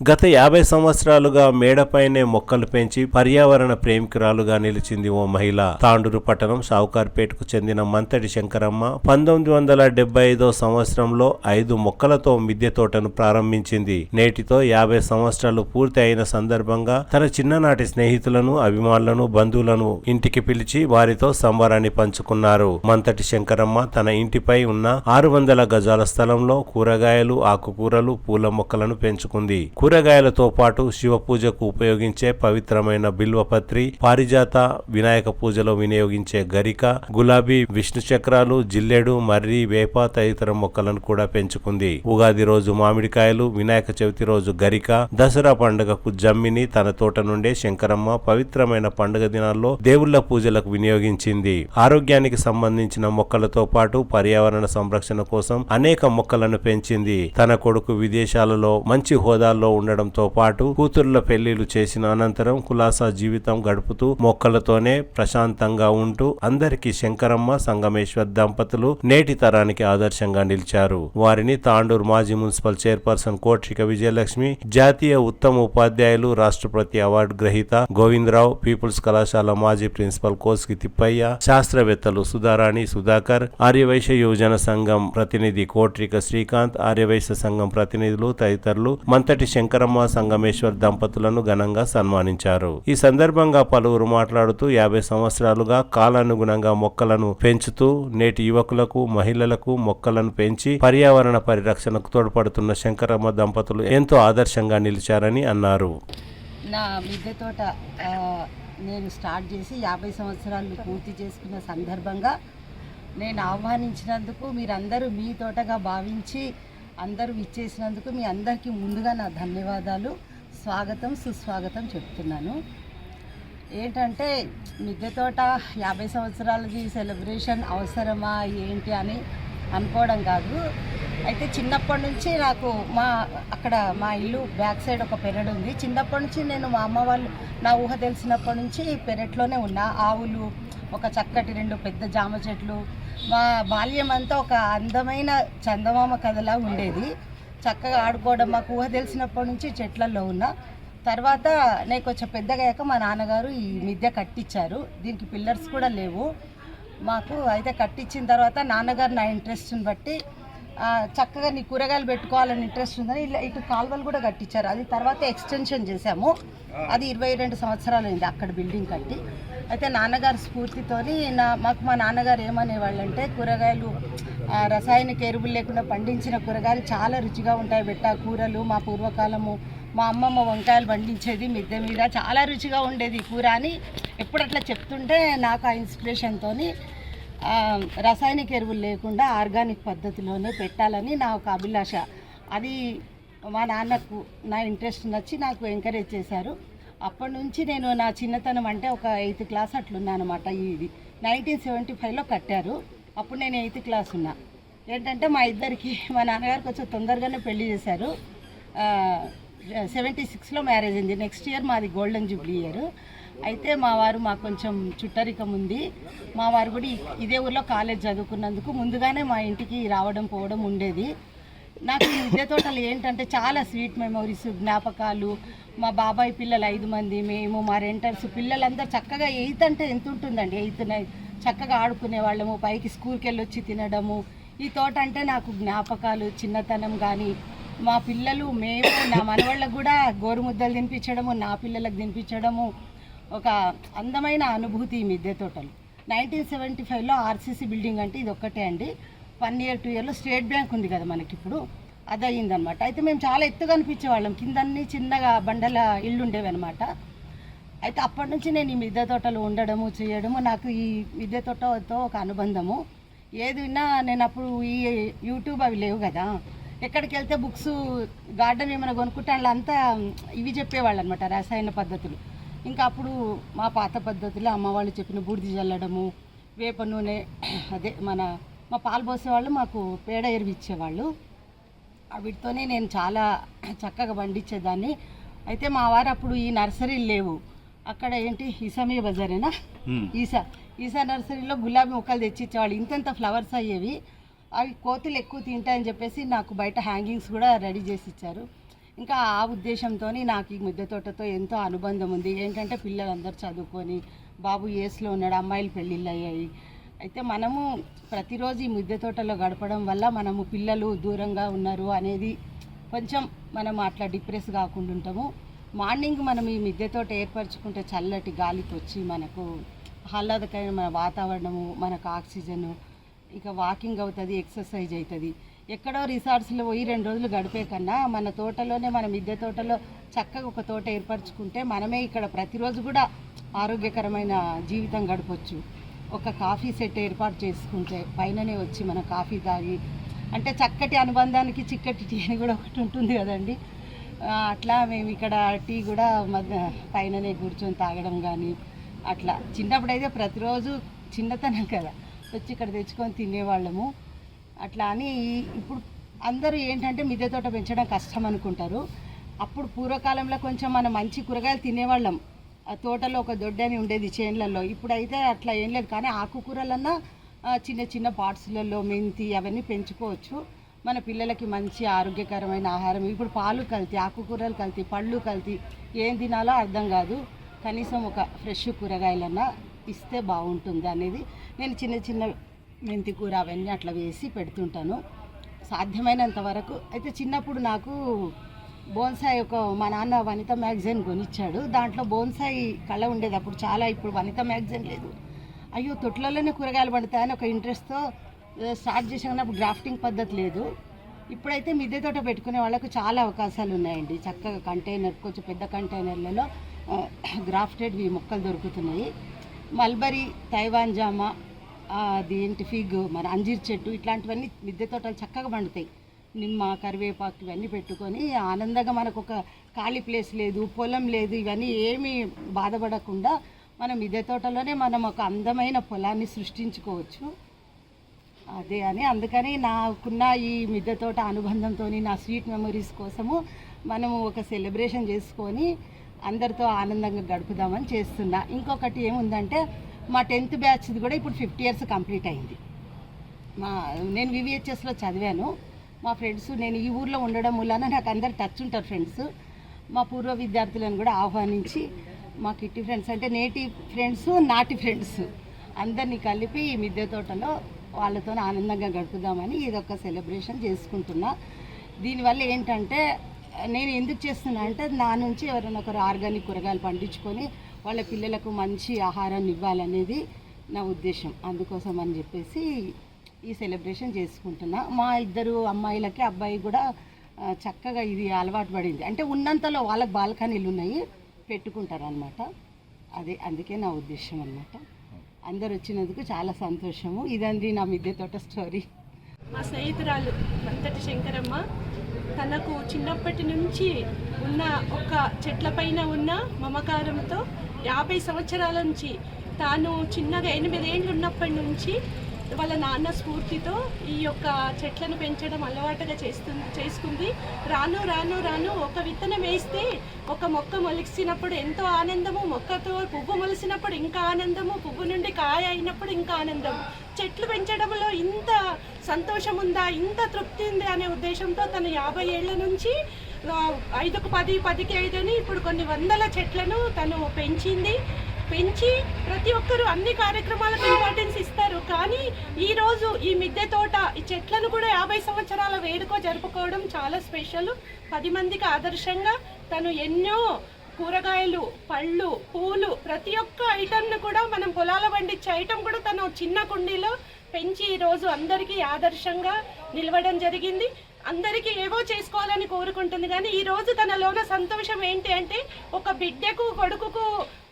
గత 50 సంవత్సరాలుగా మేడపైనే మొక్కలు పెంచి పర్యావరణ ప్రేమికురాలుగా నిలిచింది ఓ మహిళ. తాండూరు పట్టణం షావుకార్పేటకు చెందిన మంతటి శంకరమ్మ 1975 సంవత్సరంలో 5 మొక్కలతో మిద్దె తోటను ప్రారంభించింది. నేటితో 50 సంవత్సరాలు పూర్తి అయిన సందర్భంగా తన చిన్ననాటి స్నేహితులను, అభిమానులను, బంధువులను ఇంటికి పిలిచి వారితో సంబరాన్ని పంచుకున్నారు. మంతటి శంకరమ్మ తన ఇంటిపై ఉన్న 600 గజాల స్థలంలో కూరగాయలు, ఆకుకూరలు, పూల మొక్కలను పెంచుకుంది. కూరగాయల కూరగాయలతో పాటు శివ పూజకు ఉపయోగించే పవిత్రమైన బిల్వపత్రి, పారిజాత, వినాయక పూజలో వినియోగించే గరిక, గులాబీ, విష్ణు చక్రాలు, జిల్లెడు, మర్రి, వేప తదితర మొక్కలను కూడా పెంచుకుంది. ఉగాది రోజు మామిడికాయలు, వినాయక చవితి రోజు గరిక, దసరా పండుగకు జమ్మిని తన తోట నుండే శంకరమ్మ పవిత్రమైన పండుగ దినాల్లో దేవుళ్ల పూజలకు వినియోగించింది. ఆరోగ్యానికి సంబంధించిన మొక్కలతో పాటు పర్యావరణ సంరక్షణ కోసం అనేక మొక్కలను పెంచింది. తన కొడుకు విదేశాలలో మంచి హోదాల్లో ఉండడంతో పాటు కూతుర్ల పెళ్లిళ్లు చేసిన అనంతరం కులాసా జీవితం గడుపుతూ మొక్కలతోనే ప్రశాంతంగా ఉంటూ అందరికీ శంకరమ్మ, సంగమేశ్వర్ దంపతులు నేటి తరానికి ఆదర్శంగా నిలిచారు. వారిని తాండూరు మాజీ మున్సిపల్ చైర్పర్సన్ కోట్రిక విజయలక్ష్మి, జాతీయ ఉత్తమ ఉపాధ్యాయులు, రాష్ట్రపతి అవార్డు గ్రహీత గోవిందరావు, పీపుల్స్ కళాశాల మాజీ ప్రిన్సిపల్ కోస్కి తిప్పయ్య, శాస్త్రవేత్తలు సుధారాణి, సుధాకర్, ఆర్యవైశ్య యువజన సంఘం ప్రతినిధి కోట్రిక శ్రీకాంత్, ఆర్యవైశ్య సంఘం ప్రతినిధులు తదితరులు మంతటి శంకరమ్మ, సంగమేశ్వర్ దంపతులను ఘనంగా సన్మానించారు. ఈ సందర్భంగా పలువురు మాట్లాడుతూ 50 సంవత్సరాలుగా కాలానుగుణంగా మొక్కలను పెంచుతూ నేటి యువకులకు, మహిళలకు మొక్కలను పెంచి పర్యావరణ పరిరక్షణకు తోడ్పడుతున్న శంకరమ్మ దంపతులు ఎంతో ఆదర్శంగా నిలిచారని అన్నారు. నా మిద్దె తోట నేను స్టార్ట్ చేసి 50 సంవత్సరాలు పూర్తి చేసుకున్న సందర్భంగా నేను ఆహ్వానించినందుకు మీరందరూ మీ తోటగా భావించి అందరూ ఇచ్చేసినందుకు మీ అందరికీ ముందుగా నా ధన్యవాదాలు, స్వాగతం, సుస్వాగతం చెప్తున్నాను. ఏంటంటే మిద్దె తోట 50 సంవత్సరాలకి సెలబ్రేషన్ అవసరమా ఏంటి అని అనుకోవడం కాదు. అయితే చిన్నప్పటి నుంచి నాకు అక్కడ మా ఇల్లు బ్యాక్ సైడ్ ఒక పెరడు ఉంది. చిన్నప్పటి నుంచి నేను మా అమ్మ వాళ్ళు నా ఊహ తెలిసినప్పటి నుంచి పెరట్లోనే ఉన్నా. ఆవులు, ఒక చక్కటి 2 పెద్ద జామ చెట్లు. మా బాల్యం అంతా ఒక అందమైన చందమామ కథలా ఉండేది. చక్కగా ఆడుకోవడం, మాకు ఊహ తెలిసినప్పటి నుంచి చెట్లలో ఉన్నా. తర్వాత నేను కొంచెం పెద్దగా అయ్యాక మా నాన్నగారు ఈ మిద్దె కట్టించారు. దీనికి పిల్లర్స్ కూడా లేవు మాకు. అయితే కట్టించిన తర్వాత నాన్నగారు నా ఇంట్రెస్ట్ని బట్టి చక్కగా నీ కూరగాయలు పెట్టుకోవాలని ఇంట్రెస్ట్ ఉందని ఇటు కాలువలు కూడా కట్టించారు. అది తర్వాత ఎక్స్టెన్షన్ చేశాము. అది 22 సంవత్సరాలు అయింది అక్కడ బిల్డింగ్ కట్టి. అయితే నాన్నగారు స్ఫూర్తితోని మాకు మా నాన్నగారు ఏమనేవాళ్ళు అంటే, కూరగాయలు రసాయనిక ఎరువులు లేకుండా పండించిన కూరగాయలు చాలా రుచిగా ఉంటాయి బెట్ట. కూరలు మా పూర్వకాలము మా అమ్మమ్మ వంకాయలు పండించేది మిద్దె మీద, చాలా రుచిగా ఉండేది కూర అని ఎప్పుడు అట్లా చెప్తుంటే నాకు ఆ ఇన్స్పిరేషన్తో రసాయనిక ఎరువులు లేకుండా ఆర్గానిక్ పద్ధతిలోనే పెట్టాలని నా ఒక అభిలాష. అది మా నాన్నకు నా ఇంట్రెస్ట్ నచ్చి నాకు ఎంకరేజ్ చేశారు. అప్పటి నుంచి నేను నా చిన్నతనం అంటే ఒక 8th క్లాస్ అట్లున్నాను అనమాట. ఇది 1975లో కట్టారు. అప్పుడు నేను 8th క్లాస్ ఉన్నా. ఏంటంటే మా ఇద్దరికి మా నాన్నగారు కొంచెం తొందరగానే పెళ్లి చేశారు. 76లో మ్యారేజ్ అయింది. నెక్స్ట్ ఇయర్ మాది గోల్డెన్ జూబ్లీ ఇయర్. అయితే మా వారు మాకు కొంచెం చుట్టరికం ఉంది. మా వారు కూడా ఇదే ఊర్లో కాలేజ్ చదువుకున్నందుకు ముందుగానే మా ఇంటికి రావడం పోవడం ఉండేది. నాకు ఈ మిద్దె తోటలు ఏంటంటే చాలా స్వీట్ మెమొరీస్, జ్ఞాపకాలు. మా బాబాయ్ పిల్లలు 5 మంది, మేము, మా రెంటర్స్ పిల్లలందరూ చక్కగా 8th అంటే ఎంత ఉంటుందండి, 8th 9th చక్కగా ఆడుకునే వాళ్ళము, పైకి స్కూల్కి వెళ్ళొచ్చి తినడము. ఈ తోట అంటే నాకు జ్ఞాపకాలు, చిన్నతనం. కానీ మా పిల్లలు, మేము, నా మనవాళ్ళకు కూడా గోరుముద్దలు తినిపించడము, నా పిల్లలకు తినిపించడము ఒక అందమైన అనుభూతి ఈ మిద్దె తోటలు. 1975లో ఆర్సీసీ బిల్డింగ్ అంటే ఇది ఒక్కటే అండి. 1 year 2 yearలో స్టేట్ బ్యాంక్ ఉంది కదా మనకి, ఇప్పుడు అది అయ్యిందనమాట. అయితే మేము చాలా ఎత్తుగా అనిపించేవాళ్ళం, కిందన్నీ చిన్నగా బండల ఇల్లు ఉండేవి అనమాట. అయితే అప్పటి నుంచి నేను ఈ మిద్దె తోటలు ఉండడము చేయడము, నాకు ఈ మిద్దె తోటతో ఒక అనుబంధము. ఏది విన్నా నేను అప్పుడు ఈ యూట్యూబ్ అవి లేవు కదా, ఎక్కడికి వెళ్తే బుక్స్, గార్డెన్ ఏమైనా కొనుక్కుంటే వాళ్ళంతా ఇవి చెప్పేవాళ్ళు అనమాట, రసాయన పద్ధతులు. ఇంకా అప్పుడు మా పాత పద్ధతిలో అమ్మ వాళ్ళు చెప్పిన బూడిద చల్లడము, వేప నూనె, అదే మా పాలు పోసేవాళ్ళు మాకు పేడ ఎరువు ఇచ్చేవాళ్ళు. వీటితోనే నేను చాలా చక్కగా పండించేదాన్ని. అయితే మా వారు అప్పుడు ఈ నర్సరీలు లేవు అక్కడ, ఏంటి ఈసామయ్య బజారేనా, ఈసా నర్సరీలో గులాబీ మొక్కలు తెచ్చిచ్చేవాళ్ళు. ఇంతంత ఫ్లవర్స్ అయ్యేవి. అవి కోతులు ఎక్కువ తింటాయని చెప్పేసి నాకు బయట హ్యాంగింగ్స్ కూడా రెడీ చేసి ఇచ్చారు. ఇంకా ఆ ఉద్దేశంతో నాకు ఈ మిద్దె తోటతో ఎంతో అనుబంధం ఉంది. ఏంటంటే పిల్లలందరూ చదువుకొని, బాబు ఏస్లో ఉన్నాడు, అమ్మాయిలు పెళ్ళిళ్ళు అయ్యాయి. అయితే మనము ప్రతిరోజు ఈ మిద్దె తోటలో గడపడం వల్ల మనము పిల్లలు దూరంగా ఉన్నారు అనేది కొంచెం మనం అట్లా డిప్రెస్ కాకుండా ఉంటాము. మార్నింగ్ మనం ఈ మిద్దె తోట ఏర్పరచుకుంటే చల్లటి గాలికి వచ్చి మనకు ఆహ్లాదకరమైన మన వాతావరణము, మనకు ఆక్సిజను, ఇక వాకింగ్ అవుతుంది, ఎక్సర్సైజ్ అవుతుంది. ఎక్కడో రిసార్ట్స్లో పోయి 2 రోజులు గడిపే కన్నా మన తోటలోనే మన మిద్దె తోటలో చక్కగా ఒక తోట ఏర్పరచుకుంటే మనమే ఇక్కడ ప్రతిరోజు కూడా ఆరోగ్యకరమైన జీవితం గడపచ్చు. ఒక కాఫీ సెట్ ఏర్పాటు చేసుకుంటే పైననే వచ్చి మన కాఫీ తాగి, అంటే చక్కటి అనుబంధానికి చిక్కటి టీ అని కూడా ఒకటి ఉంటుంది కదండి. అట్లా మేము ఇక్కడ టీ కూడా పైననే కూర్చొని తాగడం కానీ అట్లా. చిన్నప్పుడైతే ప్రతిరోజు చిన్నతనం కదా వచ్చి ఇక్కడ తెచ్చుకొని తినేవాళ్ళము. అట్లా అని ఇప్పుడు అందరూ ఏంటంటే మిద్దె తోట పెంచడం కష్టం అనుకుంటారు. అప్పుడు పూర్వకాలంలో కొంచెం మనం మంచి కూరగాయలు తినేవాళ్ళం. ఆ తోటలో ఒక దొడ్డని ఉండేది చేన్లలో. ఇప్పుడైతే అట్లా ఏం లేదు, కానీ ఆకుకూరలన్నా చిన్న చిన్న పాట్స్లలో మెంతి అవన్నీ పెంచుకోవచ్చు. మన పిల్లలకి మంచి ఆరోగ్యకరమైన ఆహారం. ఇప్పుడు పాలు కల్తీ, ఆకుకూరలు కల్తీ, పళ్ళు కల్తీ, ఏం తినాలో అర్థం కాదు. కనీసం ఒక ఫ్రెష్ కూరగాయలన్నా ఇస్తే బాగుంటుంది అనేది నేను చిన్న చిన్న మెంతి కూర అవన్నీ అట్లా వేసి పెడుతుంటాను సాధ్యమైనంత వరకు. అయితే చిన్నప్పుడు నాకు బోన్సాయి మా నాన్న వనిత మ్యాగజైన్ కొనిచ్చాడు. దాంట్లో బోన్సాయి కళ ఉండేది అప్పుడు చాలా. ఇప్పుడు వనిత మ్యాగజైన్ లేదు. అయ్యో తొట్లలోనే కూరగాయలు పండుతాయని ఒక ఇంట్రెస్ట్తో స్టార్ట్ చేసినప్పుడు గ్రాఫ్టింగ్ పద్ధతి లేదు. ఇప్పుడైతే మిద్దె తోట పెట్టుకునే వాళ్ళకు చాలా అవకాశాలు ఉన్నాయండి. చక్కగా కంటైనర్, కొంచెం పెద్ద కంటైనర్లలో గ్రాఫ్టెడ్వి మొక్కలు దొరుకుతున్నాయి. మల్బరీ, తైవాన్ జామ, అదేంటి ఫిగ్, మన అంజీర్ చెట్టు, ఇట్లాంటివన్నీ మిద్దె తోటలు చక్కగా పండుతాయి. నిమ్మ, కరివేపాకు ఇవన్నీ పెట్టుకొని ఆనందంగా, మనకు ఒక ఖాళీ ప్లేస్ లేదు, పొలం లేదు, ఇవన్నీ ఏమీ బాధపడకుండా మనం మిద్దె తోటలోనే మనం ఒక అందమైన పొలాన్ని సృష్టించుకోవచ్చు. అదే అని అందుకని నాకున్న ఈ మిద్దె తోట అనుబంధంతో నా స్వీట్ మెమరీస్ కోసము మనము ఒక సెలబ్రేషన్ చేసుకొని అందరితో ఆనందంగా గడుపుదామని చేస్తున్నా. ఇంకొకటి ఏముందంటే మా 10th బ్యాచ్ది కూడా ఇప్పుడు 50 years కంప్లీట్ అయింది. నేను వివిహెచ్ఎస్లో చదివాను. మా ఫ్రెండ్స్, నేను ఈ ఊర్లో ఉండడం వలన నాకు అందరు టచ్ ఉంటారు ఫ్రెండ్స్. మా పూర్వ విద్యార్థులను కూడా ఆహ్వానించి మా కిట్టి ఫ్రెండ్స్ అంటే నేటి ఫ్రెండ్స్, నాటి ఫ్రెండ్స్ అందరినీ కలిపి ఈ మిద్దె తోటలో వాళ్ళతో ఆనందంగా గడుపుదామని ఇదొక సెలబ్రేషన్ చేసుకుంటున్నా. దీనివల్ల ఏంటంటే నేను ఎందుకు చేస్తున్నా అంటే నా నుంచి ఎవరైనా ఒకరు ఆర్గానిక్ కూరగాయలు పండించుకొని వాళ్ళ పిల్లలకు మంచి ఆహారాన్ని ఇవ్వాలనేది నా ఉద్దేశం. అందుకోసం అని చెప్పేసి ఈ సెలబ్రేషన్ చేసుకుంటున్నా. మా 2 అమ్మాయిలకి, అబ్బాయి కూడా చక్కగా ఇది అలవాటు పడింది. అంటే ఉన్నంతలో వాళ్ళకి బాల్కనీలు ఉన్నాయి, పెట్టుకుంటారు అనమాట. అదే అందుకే నా ఉద్దేశం అనమాట. అందరు వచ్చినందుకు చాలా సంతోషము. ఇదండి నా మిద్దె తోట స్టోరీ. మా స్నేహితురాలు మంతటి శంకరమ్మ తనకు చిన్నప్పటి నుంచి ఉన్న ఒక చెట్లపైన ఉన్న మమకారంతో 50 సంవత్సరాల నుంచి తాను చిన్నగా 8 ఏళ్ళు ఉన్నప్పటి నుంచి వాళ్ళ నాన్న స్ఫూర్తితో ఈ యొక్క చెట్లను పెంచడం అలవాటుగా చేసుకుంది. రాను రాను రాను ఒక విత్తనం వేస్తే ఒక మొక్క మొలిసినప్పుడు ఎంతో ఆనందము, మొక్కతో పువ్వు మొలిసినప్పుడు ఇంకా ఆనందము, పువ్వు నుండి కాయ అయినప్పుడు ఇంకా ఆనందము. చెట్లు పెంచడంలో ఇంత సంతోషం ఉందా, ఇంత తృప్తి ఉంది అనే ఉద్దేశంతో తను 50 ఏళ్ల నుంచి 5కు 10, 10కి 5 అని ఇప్పుడు కొన్ని వందల చెట్లను తను పెంచి ప్రతి ఒక్కరూ అన్ని కార్యక్రమాలకు ఇంపార్టెన్స్ ఇస్తారు. కానీ ఈరోజు ఈ మిద్దె తోట, ఈ చెట్లను కూడా 50 సంవత్సరాల వేడుక జరుపుకోవడం చాలా స్పెషల్. 10 మందికి ఆదర్శంగా తను ఎన్నో కూరగాయలు, పళ్ళు, పూలు, ప్రతి ఒక్క ఐటమ్ను కూడా మనం పొలాల పండించే ఐటమ్ కూడా తను చిన్న కుండీలో పెంచి ఈరోజు అందరికీ ఆదర్శంగా నిలవడం జరిగింది. అందరికీ ఏవో చేసుకోవాలని కోరుకుంటుంది, కానీ ఈరోజు తనలోన సంతోషం ఏంటి అంటే ఒక బిడ్డకు, కొడుకుకు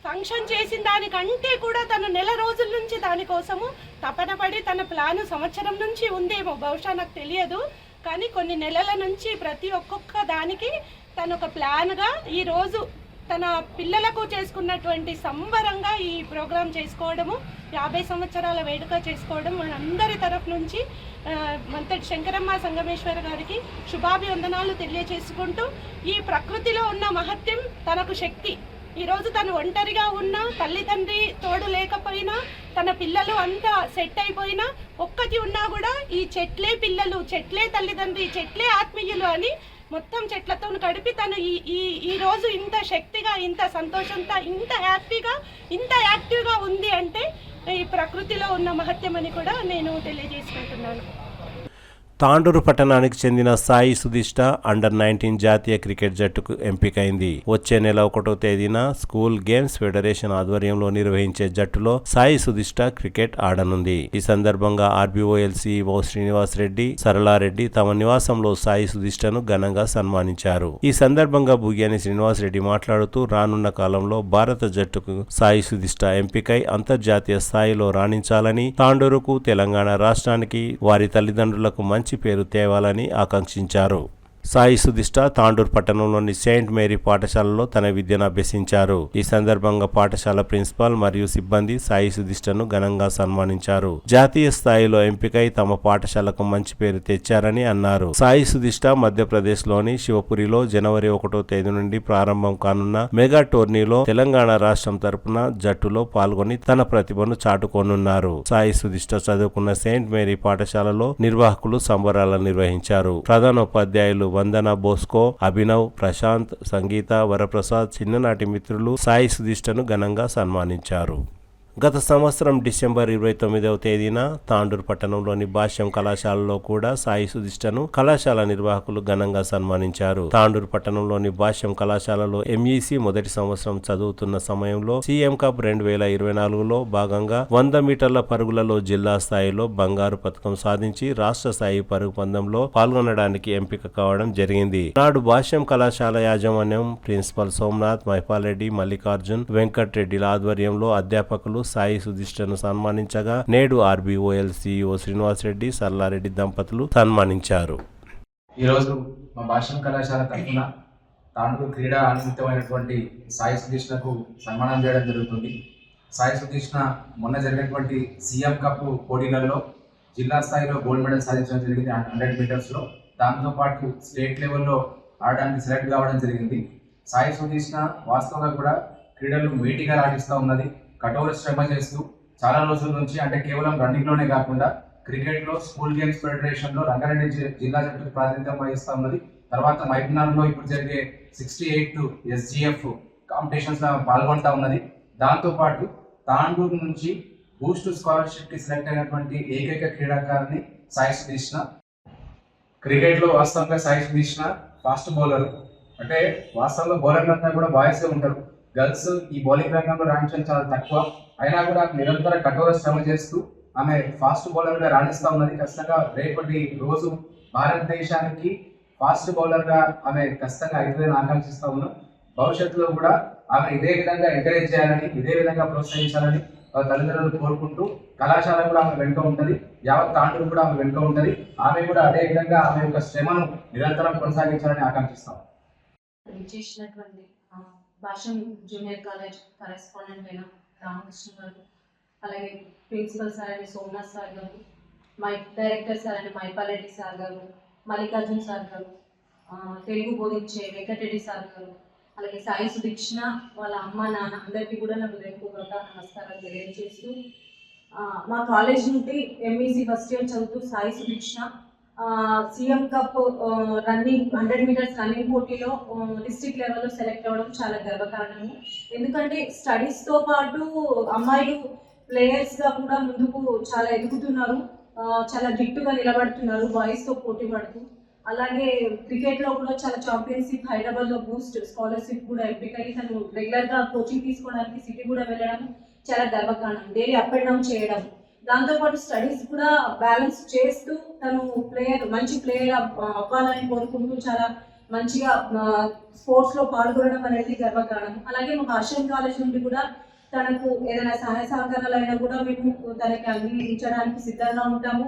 ఫంక్షన్ చేసిన దానికంటే కూడా తను నెల రోజుల నుంచి దానికోసము తపన పడి, తన ప్లాను సంవత్సరం నుంచి ఉందేమో, బహుశా నాకు తెలియదు, కానీ కొన్ని నెలల నుంచి ప్రతి ఒక్కొక్క దానికి తను ఒక ప్లాన్గా ఈరోజు తన పిల్లలకు చేసుకున్నటువంటి సంబరంగా ఈ ప్రోగ్రాం చేసుకోవడము, 50 సంవత్సరాల వేడుక చేసుకోవడం మనందరి తరఫు నుంచి మంతటి శంకరమ్మ సంగమేశ్వర గారికి శుభాభివందనాలు తెలియజేసుకుంటూ, ఈ ప్రకృతిలో ఉన్న మహత్యం తనకు శక్తి. ఈరోజు తను ఒంటరిగా ఉన్నా, తల్లిదండ్రి తోడు లేకపోయినా, తన పిల్లలు అంతా సెట్ అయిపోయినా, ఒక్కటి ఉన్నా కూడా ఈ చెట్లే పిల్లలు, చెట్లే తల్లిదండ్రి, చెట్లే ఆత్మీయులు అని మొత్తం చెట్లతో గడిపి తను ఈ రోజు ఇంత శక్తిగా, ఇంత సంతోషంతో, ఇంత హ్యాపీగా, ఇంత యాక్టివ్గా ఉంది అంటే ఈ ప్రకృతిలో ఉన్న మహత్యం అని కూడా నేను తెలియజేసుకుంటున్నాను. తాండూరు పట్టణానికి చెందిన సాయి సుధిష్ట అండర్-19 జాతీయ క్రికెట్ జట్టుకు ఎంపికైంది. వచ్చే నెల 1వ తేదీన స్కూల్ గేమ్స్ ఫెడరేషన్ ఆధ్వర్యంలో నిర్వహించే జట్టులో సాయి సుధిష్ట క్రికెట్ ఆడనుంది. ఈ సందర్భంగా ఆర్బీఓఎల్ సీఈఓ శ్రీనివాస్ రెడ్డి, సరళారెడ్డి తమ నివాసంలో సాయి సుధిష్టను ఘనంగా సన్మానించారు. ఈ సందర్భంగా బుగ్యాని శ్రీనివాస్ రెడ్డి మాట్లాడుతూ రానున్న కాలంలో భారత జట్టుకు సాయి సుధిష్ట ఎంపికై అంతర్జాతీయ స్థాయిలో రాణించాలని, తాండూరుకు తెలంగాణ రాష్ట్రానికి వారి తల్లిదండ్రులకు మంచి పేరు తేవాలని ఆకాంక్షించారు. సాయి సుధిష్ట తాండూరు పట్టణంలోని సెయింట్ మేరీ పాఠశాలలో తన విద్యను అభ్యసించారు. ఈ సందర్భంగా పాఠశాల ప్రిన్సిపాల్ మరియు సిబ్బంది సాయి సుధిష్టను ఘనంగా సన్మానించారు. జాతీయ స్థాయిలో ఎంపికై తమ పాఠశాలకు మంచి పేరు తెచ్చారని అన్నారు. సాయి సుధిష్ట మధ్యప్రదేశ్లోని శివపురిలో జనవరి 1వ తేదీ నుండి ప్రారంభం కానున్న మెగా టోర్నీలో తెలంగాణ రాష్ట్రం తరపున జట్టులో పాల్గొని తన ప్రతిభను చాటుకోనున్నారు. సాయి సుధిష్ట చదువుకున్న సెయింట్ మేరీ పాఠశాలలో నిర్వాహకులు సంబరాలను నిర్వహించారు. ప్రధానోపాధ్యాయులు వందన బోస్కో, అభినవ్, ప్రశాంత్, సంగీత, వరప్రసాద్, చిన్ననాటి మిత్రులు సాయి సుధిష్టను ఘనంగా సన్మానించారు. గత సంవత్సరం డిసెంబర్ 29వ తేదీన తాండూరు పట్టణంలోని భాష్యం కళాశాలలో కూడా సాయి సుధిష్టను కళాశాల నిర్వాహకులు ఘనంగా సన్మానించారు. తాండూరు పట్టణంలోని భాష్యం కళాశాలలో ఎంఈసీ మొదటి సంవత్సరం చదువుతున్న సమయంలో సీఎం కప్ 2024లో భాగంగా 100 మీటర్ల పరుగులలో జిల్లా స్థాయిలో బంగారు పతకం సాధించి రాష్ట్ర స్థాయి పరుగు పందెంలో పాల్గొనడానికి ఎంపిక కావడం జరిగింది. నాడు భాష్యం కళాశాల యాజమాన్యం ప్రిన్సిపల్ సోమనాథ్, మైపాల్ రెడ్డి, మల్లికార్జున్, వెంకట్ రెడ్డిల ఆధ్వర్యంలో అధ్యాపకులు సాయి సుధిష్టను సన్మానించగా నేడు ఆర్బీఓఎల్ సీఈఓ శ్రీనివాస్ రెడ్డి, సరళారెడ్డి దంపతులు సన్మానించారు. ఈరోజు మా భాష్యం కళాశాల తరఫున తాండూరు క్రీడా అనుమితమైనటువంటి సాయి సుధిష్ణకు సన్మానం చేయడం జరుగుతుంది. సాయి సుధిష్ణ మొన్న జరిగినటువంటి సీఎం కప్ పోటీలలో జిల్లా స్థాయిలో గోల్డ్ మెడల్ సాధించడం జరిగింది 100 మీటర్స్లో. దాంతోపాటు స్టేట్ లెవెల్లో ఆడడానికి సెలెక్ట్ కావడం జరిగింది. సాయి సుధిష్ణ వాస్తవంగా కూడా క్రీడలు మేటిగా రాణిస్తూ ఉన్నది. కఠోర శ్రమ చేస్తూ చాలా రోజుల నుంచి, అంటే కేవలం రన్నింగ్లోనే కాకుండా క్రికెట్లో స్కూల్ గేమ్స్ ఫెడరేషన్లో రంగారెడ్డి జిల్లా జట్టుకు ప్రాతినిధ్యం వహిస్తూ ఉన్నది. తర్వాత మైపునార్లో ఇప్పుడు జరిగే 68 SGF కాంపిటీషన్స్లో పాల్గొంటూ ఉన్నది. దాంతోపాటు తాండూరు నుంచి బూస్ట్ స్కాలర్షిప్కి సెలెక్ట్ అయినటువంటి ఏకైక క్రీడాకారిణి సాయి సుధిష్ణ. క్రికెట్లో వాస్తవంగా సాయి సుధిష్ణ ఫాస్ట్ బౌలర్. అంటే వాస్తవంగా బౌలర్లంతా కూడా బాయ్సే ఉంటారు. గర్ల్స్ ఈ బౌలింగ్ రంగంలో రాణించడం చాలా తక్కువ. అయినా కూడా నిరంతర కఠోర శ్రమ చేస్తూ ఆమె ఫాస్ట్ బౌలర్గా రాణిస్తూ ఉన్నది. ఖచ్చితంగా రేపటి రోజు భారతదేశానికి ఫాస్ట్ బౌలర్గా ఆమె ఖచ్చితంగా అవుతుందని ఆకాంక్షిస్తూ ఉన్నాం. భవిష్యత్తులో కూడా ఆమె ఇదే విధంగా ఎంకరేజ్ చేయాలని, ఇదే విధంగా ప్రోత్సహించాలని తల్లిదండ్రులు కోరుకుంటూ, కళాశాల కూడా ఆమె వెనుక ఉంటుంది, యావత్ తాండూరు కూడా ఆమె వెనుక ఉంటుంది. ఆమె కూడా అదే విధంగా ఆమె యొక్క శ్రమను నిరంతరం కొనసాగించాలని ఆకాంక్షిస్తాం. భాష్యం జూనియర్ కాలేజ్ కరెస్పాండెంట్ అయిన రామకృష్ణ గారు, అలాగే ప్రిన్సిపల్ సార్ అయిన సోమనాథ్ సార్ గారు, డైరెక్టర్ సార్ అయిన మైపాల్ రెడ్డి సార్ గారు, మల్లికార్జున్ సార్ గారు, తెలుగు బోధించే వెంకటరెడ్డి సార్ గారు, అలాగే సాయి సుధిష్ణ వాళ్ళ అమ్మ నాన్న అందరికీ కూడా నాకు హృదయపూర్వక నమస్కారాలు తెలియజేస్తూ, మా కాలేజ్ నుండి ఎంఈసీ ఫస్ట్ ఇయర్ చదువుతూ Sai Sudhishna CM cup running 100 metres running పోటీలో డిస్ట్రిక్ట్ లెవెల్లో సెలెక్ట్ అవ్వడం చాలా గర్వకారణము. ఎందుకంటే స్టడీస్తో పాటు అమ్మాయిలు ప్లేయర్స్గా కూడా ముందుకు చాలా ఎదుగుతున్నారు, చాలా దిట్టుగా నిలబడుతున్నారు బాయ్స్తో పోటీ పడుతూ. అలాగే క్రికెట్లో కూడా చాలా ఛాంపియన్షిప్ హైదరాబాద్లో బూస్ట్ స్కాలర్షిప్ కూడా ఎంపికై తను రెగ్యులర్గా కోచింగ్ తీసుకోవడానికి సిటీ కూడా వెళ్ళడం చాలా గర్వకారణం. డైలీ అప్ అండ్ డౌన్ చేయడం, దాంతోపాటు స్టడీస్ కూడా బ్యాలెన్స్ చేస్తూ తను మంచి ప్లేయర్ అవ్వాలని కోరుకుంటూ చాలా మంచిగా స్పోర్ట్స్లో పాల్గొనడం అనేది గర్వకారణం. అలాగే మా భాష్యం కాలేజ్ నుండి కూడా తనకు ఏదైనా సహాయ సహకారాలు అయినా కూడా మేము తనకి అందించడానికి సిద్ధంగా ఉంటాము.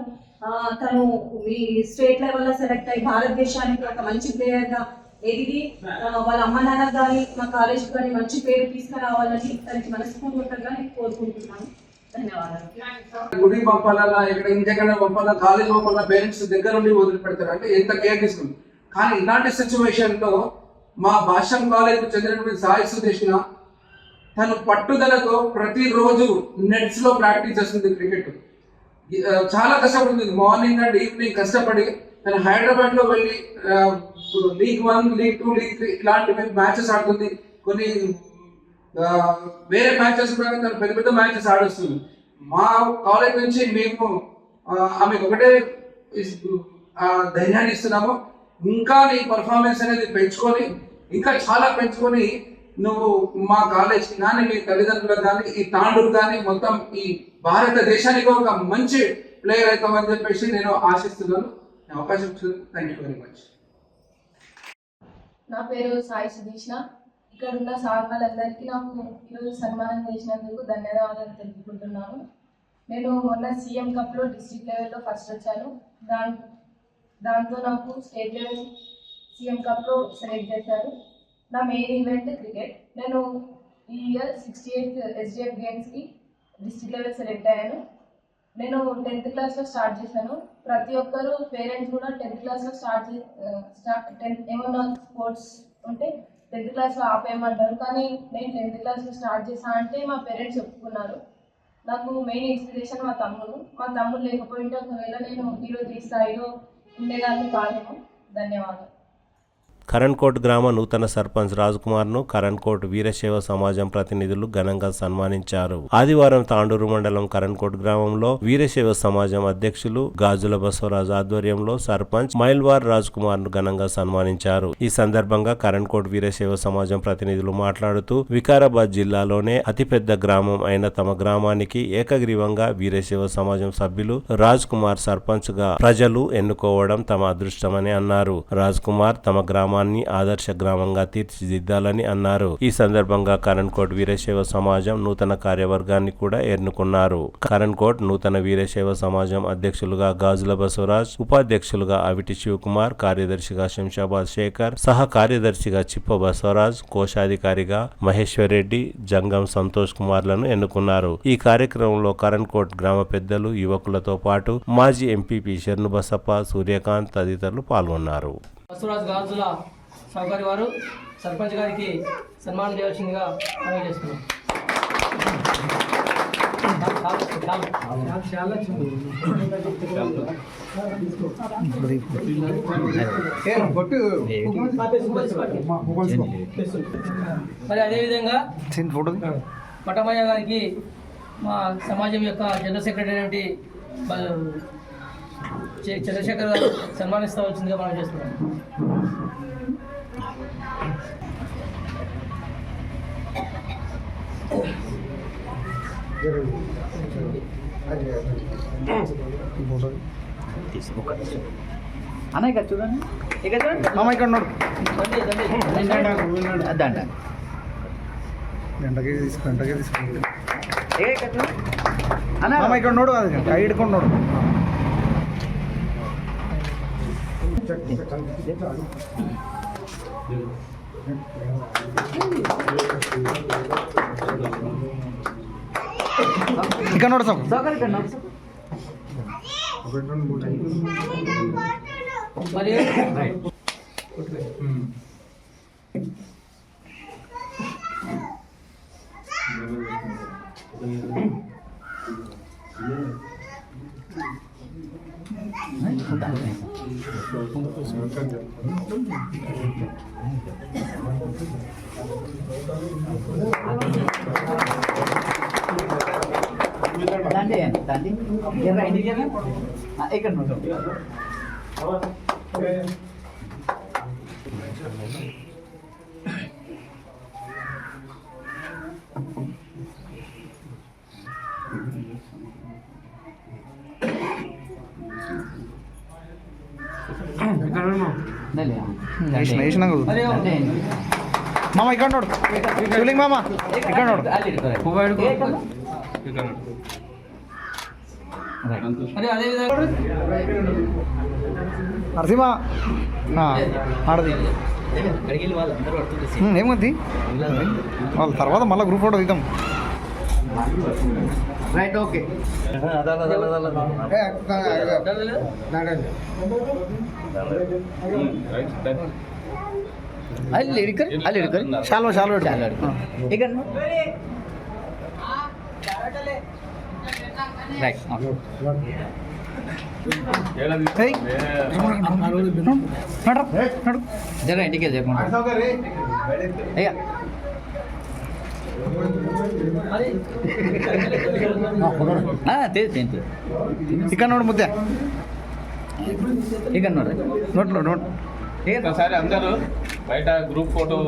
తను ఈ స్టేట్ లెవెల్లో సెలెక్ట్ అయ్యి భారతదేశానికి ఒక మంచి ప్లేయర్గా ఎదిగి వాళ్ళ అమ్మ నాన్న కానీ మా కాలేజ్ కానీ మంచి పేరు తీసుకురావాలని తనకి మనస్ఫూర్తిగా కోరుకుంటున్నాను. గుడికి పంపాలన్నా, ఇక్కడ ఇంకెక్కడ పంపాలా, కాలేజ్ పంపాలా, పేరెంట్స్ దగ్గర నుండి వదిలిపెడతారు. అంటే ఎంత కేర్ తీసుకుంది. కానీ ఇలాంటి సిచ్యువేషన్లో మా భాష్యం కాలేజ్కి చెందినటువంటి సాయి సుధిష్ణ తను పట్టుదలతో ప్రతిరోజు నెట్స్లో ప్రాక్టీస్ చేస్తుంది. క్రికెట్ చాలా కష్టపడుతుంది. మార్నింగ్ అండ్ ఈవినింగ్ కష్టపడి తను హైదరాబాద్లో వెళ్ళి లీగ్ 1, లీగ్ 2, లీగ్ 3 ఇలాంటి మ్యాచెస్ ఆడుతుంది. కొన్ని వేరే మ్యాచెస్ కూడా తను పెద్ద పెద్ద మ్యాచెస్ ఆడొస్తుంది. మా కాలేజ్ నుంచి మేము ఆమెకు ఒకటే ధైర్యాన్ని ఇస్తున్నాము. ఇంకా నీ పర్ఫార్మెన్స్ అనేది పెంచుకొని ఇంకా చాలా పెంచుకొని నువ్వు మా కాలేజ్కి కానీ మీ తల్లిదండ్రులకు కానీ ఈ తాండూరు కానీ మొత్తం ఈ భారతదేశానికి ఒక మంచి ప్లేయర్ అవుతామని చెప్పేసి నేను ఆశిస్తున్నాను. అవకాశం ఇచ్చింది. Thank you very much. నా పేరు సాయి సుదీష్ణ. ఇక్కడ ఉన్న సార్ వాళ్ళందరికీ నాకు ఈరోజు సన్మానం చేసినందుకు ధన్యవాదాలు తెలుపుకుంటున్నాను. నేను మొన్న సీఎం కప్లో డిస్ట్రిక్ట్ లెవెల్లో ఫస్ట్ వచ్చాను. దాంతో నాకు స్టేట్ లెవెల్ సీఎం కప్లో సెలెక్ట్ చేశారు. నా మెయిన్ ఈవెంట్ క్రికెట్. నేను ఈ ఇయర్ 68th SDF గేమ్స్కి డిస్ట్రిక్ట్ లెవెల్ సెలెక్ట్ అయ్యాను. నేను 10th క్లాస్లో స్టార్ట్ చేశాను. ప్రతి ఒక్కరు పేరెంట్స్ కూడా 10th క్లాస్లో ఏమన్నా స్పోర్ట్స్ ఉంటే 10th క్లాస్లో ఆపేయమంటారు. కానీ నేను 10th క్లాస్లో స్టార్ట్ చేశాను అంటే మా పేరెంట్స్ ఒప్పుకున్నారు. నాకు మెయిన్ ఇన్స్పిరేషన్ మా తమ్ముడు లేకపోయింటే ఒకవేళ నేను ఈరోజు ఈ స్థాయిలో ఉండేదాన్ని కాదేమో. ధన్యవాదాలు. కరణ్కోట్ గ్రామ నూతన సర్పంచ్ రాజ్కుమార్ను కరణ్కోట్ వీరశైవ సమాజం ప్రతినిధులు ఘనంగా సన్మానించారు. ఆదివారం తాండూరు మండలం కరణ్కోట్ గ్రామంలో వీరశైవ సమాజం అధ్యక్షులు గాజుల బసవరాజు ఆధ్వర్యంలో సర్పంచ్ మైల్వార్ రాజ్కుమార్ను ఘనంగా సన్మానించారు. ఈ సందర్భంగా కరణ్కోట్ వీరశైవ సమాజం ప్రతినిధులు మాట్లాడుతూ వికారాబాద్ జిల్లాలోనే అతిపెద్ద గ్రామం అయిన తమ గ్రామానికి ఏకగ్రీవంగా వీరశైవ సమాజం సభ్యులు రాజ్కుమార్ సర్పంచ్ గా ప్రజలు ఎన్నుకోవడం తమ అదృష్టమని అన్నారు. రాజ్కుమార్ తమ గ్రామాన్ని ఆదర్శ గ్రామంగా తీర్చిదిద్దాలని అన్నారు. ఈ సందర్భంగా కరణ్కోట్ వీరశైవ సమాజం నూతన కార్యవర్గాన్ని కూడా ఎన్నుకున్నారు. కరణ్కోట్ నూతన వీరశైవ సమాజం అధ్యక్షులుగా గాజుల బసవరాజ్, ఉపాధ్యక్షులుగా అవిటి శివకుమార్, కార్యదర్శిగా శంషాబాద్ శేఖర్, సహ కార్యదర్శిగా చిప్ప బసవరాజ్, కోశాధికారిగా మహేశ్వర్ రెడ్డి, జంగం సంతోష్ కుమార్లను ఎన్నుకున్నారు. ఈ కార్యక్రమంలో కరణ్కోట్ గ్రామ పెద్దలు, యువకులతో పాటు మాజీ ఎంపీపీ శరణు బసప్ప, సూర్యకాంత్ తదితరులు పాల్గొన్నారు. బసవరాజు గాజుల సౌకర్య వారు సర్పంచ్ గారికి సన్మానం చేయాల్సిందిగా మనం చేస్తున్నాం. మరి అదేవిధంగా పటమయ్య గారికి మా సమాజం యొక్క జనరల్ సెక్రటరీ అయినటువంటి చంద్రశేఖర్ గారు సన్మానిస్తావలసిందిగా మనం చేస్తున్నాం. అన్న ఇక్కడ చూడండి, ఇక్కడ చూడండి, ఇక్కడ ఉన్నాడు. గంటకే తీసుకుంటాడు అన్న, ఇక్కడ ఉన్నాడు, అది ఐడుకున్నాడు. ఇక్కడ నోడు సార్ ఇక్కడ మామ ఇక్కడ నోడు, శివలింగ్ మామ ఇక్కడ నోడు. నరసింహ ఆడది ఏమంది వాళ్ళ తర్వాత మళ్ళీ గ్రూప్ ఫోటో దిద్దాం. Right, okay. చాలు చాలు ఇక్కడ జర ఇంటికే చెప్పండి. ఇక్కడ నోడు ముద్ద ఇక్కడ నోట్లో నోట్ ఒకసారి అందరూ బయట గ్రూప్ ఫోటో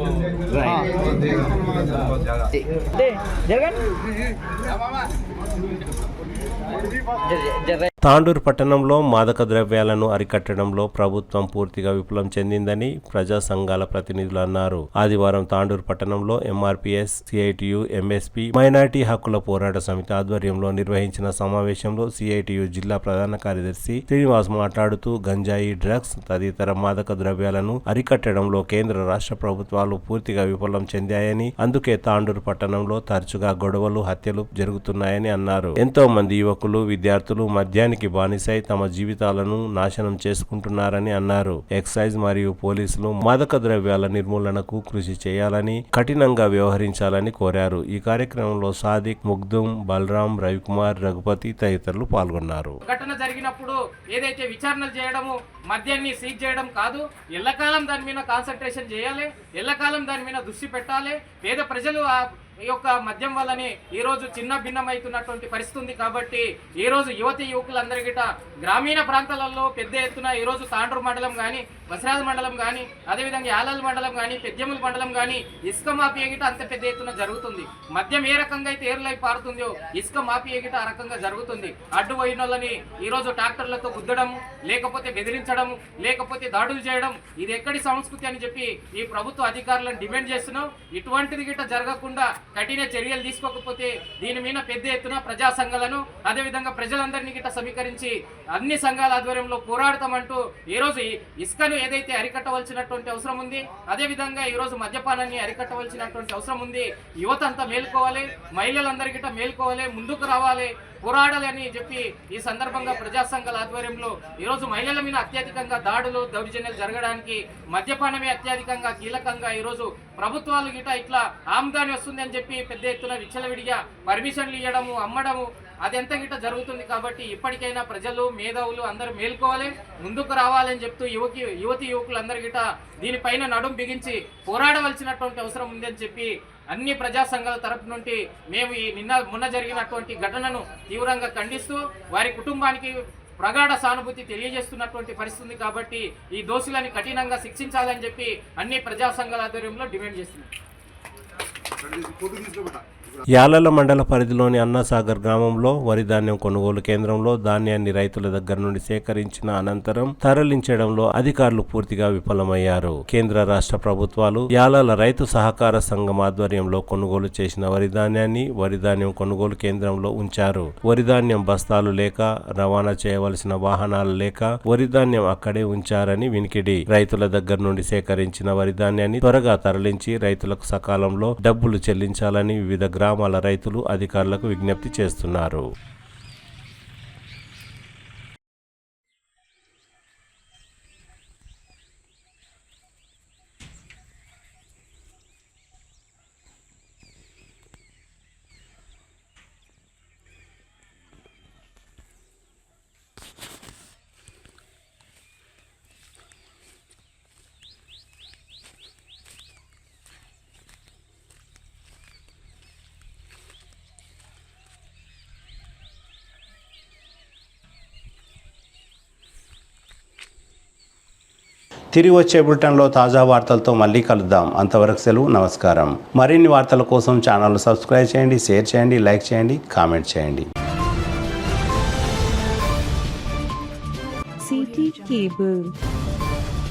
తాండూరు పట్టణంలో మాదక ద్రవ్యాలను అరికట్టడంలో ప్రభుత్వం పూర్తిగా విఫలం చెందిందని ప్రజా సంఘాల ప్రతినిధులు అన్నారు. ఆదివారం తాండూరు పట్టణంలో ఎంఆర్పీఎస్, సిఐటియు, ఎంఎస్పీ, మైనార్టీ హక్కుల పోరాట సమితి ఆధ్వర్యంలో నిర్వహించిన సమావేశంలో సిఐటియు జిల్లా ప్రధాన కార్యదర్శి శ్రీనివాస్ మాట్లాడుతూ గంజాయి, డ్రగ్స్ తదితర మాదక ద్రవ్యాలను అరికట్టడంలో కేంద్ర రాష్ట్ర ప్రభుత్వాలు పూర్తిగా విఫలం చెందాయని, అందుకే తాండూరు పట్టణంలో తరచుగా గొడవలు, హత్యలు జరుగుతున్నాయని అన్నారు. ఎంతో మంది యువకులు, విద్యార్థులు మద్యానికి బానిసై తమ జీవితాలను నాశనం చేసుకుంటున్నారని అన్నారు. ఎక్సైజ్ మరియు పోలీసులు మాదక ద్రవ్యాల నిర్మూలనకు కృషి చేయాలని, కఠినంగా వ్యవహరించాలని కోరారు. ఈ కార్యక్రమంలో సాదిక్, ముగ్దుం, బలరాం, రవికుమార్, రఘుపతి తదితరులు పాల్గొన్నారు. ఘటన జరిగినప్పుడు ఏదైతే విచారణలు చేయడము, మద్యాన్ని సీజ్ చేయడం కాదు, ఎల్లకాలం దాని మీద కాన్సన్ట్రేషన్ చేయాలి, ఎల్లకాలం దాని మీద దృష్టి పెట్టాలి. పేద ప్రజలు ఈ యొక్క మద్యం వల్లనే ఈరోజు చిన్న భిన్నమవుతున్నటువంటి పరిస్థితి ఉంది. కాబట్టి ఈరోజు యువతి యువకులందరి గిట గ్రామీణ ప్రాంతాలలో పెద్ద ఎత్తున ఈరోజు తాండూరు మండలం కానీ, వసరాజు మండలం కానీ, అదేవిధంగా యాలాల్ మండలం కానీ, పెద్యముల మండలం కానీ ఇసుక మాఫియా గిట అంత పెద్ద ఎత్తున జరుగుతుంది. మద్యం ఏ రకంగా అయితే ఏర్లై పారుతుందో ఇసుక మాఫియా గిట ఆ రకంగా జరుగుతుంది. అడ్డు పోయిన వాళ్ళని ఈరోజు ట్రాక్టర్లతో గుద్దడం, లేకపోతే బెదిరించడం, లేకపోతే దాడులు చేయడం, ఇది ఎక్కడి సంస్కృతి అని చెప్పి ఈ ప్రభుత్వ అధికారులను డిమాండ్ చేస్తున్నాం. ఇటువంటిది గిట జరగకుండా కఠిన చర్యలు తీసుకోకపోతే దీని మీద పెద్ద ఎత్తున ప్రజా సంఘాలను, అదేవిధంగా ప్రజలందరినీ గిట్ట సమీకరించి అన్ని సంఘాల ఆధ్వర్యంలో పోరాడతామంటూ ఈరోజు ఇసుకను ఏదైతే అరికట్టవలసినటువంటి అవసరం ఉంది, అదేవిధంగా ఈరోజు మద్యపానాన్ని అరికట్టవలసినటువంటి అవసరం ఉంది. యువత అంతా మేల్కోవాలి, మహిళలందరి గిట్ట మేల్కోవాలి, ముందుకు రావాలి, పోరాడాలని చెప్పి ఈ సందర్భంగా ప్రజా సంఘాల ఆధ్వర్యంలో ఈరోజు మహిళల మీద అత్యధికంగా దాడులు, దౌర్జన్యాలు జరగడానికి మద్యపానమే అత్యధికంగా కీలకంగా ఈరోజు ప్రభుత్వాలు గిట ఇట్లా ఆమ్దాని వస్తుంది అని చెప్పి పెద్ద ఎత్తున విచ్చలవిడిగా పర్మిషన్లు ఇవ్వడము, అమ్మడము అదెంత గిట్ట జరుగుతుంది. కాబట్టి ఇప్పటికైనా ప్రజలు, మేధావులు అందరూ మేల్కోవాలి, ముందుకు రావాలని చెప్తూ యువతి యువకులందరి గిట దీనిపైన నడుం బిగించి పోరాడవలసినటువంటి అవసరం ఉందని చెప్పి అన్ని ప్రజా సంఘాల తరపు నుండి మేము ఈ మొన్న జరిగినటువంటి ఘటనను తీవ్రంగా ఖండిస్తూ వారి కుటుంబానికి ప్రగాఢ సానుభూతి తెలియజేస్తున్నటువంటి పరిస్థితి. కాబట్టి ఈ దోషులని కఠినంగా శిక్షించాలని చెప్పి అన్ని ప్రజా సంఘాల ఆధ్వర్యంలో డిమాండ్ చేస్తున్నాం. యాలల మండల పరిధిలోని అన్నాసాగర్ గ్రామంలో వరి ధాన్యం కొనుగోలు కేంద్రంలో ధాన్యాన్ని రైతుల దగ్గర నుండి సేకరించిన అనంతరం తరలించడంలో అధికారులు పూర్తిగా విఫలమయ్యారు. కేంద్ర రాష్ట్ర ప్రభుత్వాలు యాలల రైతు సహకార సంఘం ఆధ్వర్యంలో కొనుగోలు చేసిన వరి ధాన్యాన్ని వరి ధాన్యం కొనుగోలు కేంద్రంలో ఉంచారు. వరి ధాన్యం బస్తాలు లేక, రవాణా చేయవలసిన వాహనాలు లేక వరి ధాన్యం అక్కడే ఉంచారని వినికిడి. రైతుల దగ్గర నుండి సేకరించిన వరి ధాన్యాన్ని త్వరగా తరలించి రైతులకు సకాలంలో డబ్బులు చెల్లించాలని వివిధ గ్రామాల రైతులు అధికారులకు విజ్ఞప్తి చేస్తున్నారు. తిరిగి వచ్చే బులెటిన్లో తాజా వార్తలతో మళ్ళీ కలుద్దాం. అంతవరకు సెలవు, నమస్కారం. మరిన్ని వార్తల కోసం ఛానల్ సబ్స్క్రైబ్ చేయండి, షేర్ చేయండి, లైక్ చేయండి, కామెంట్ చేయండి. City cable.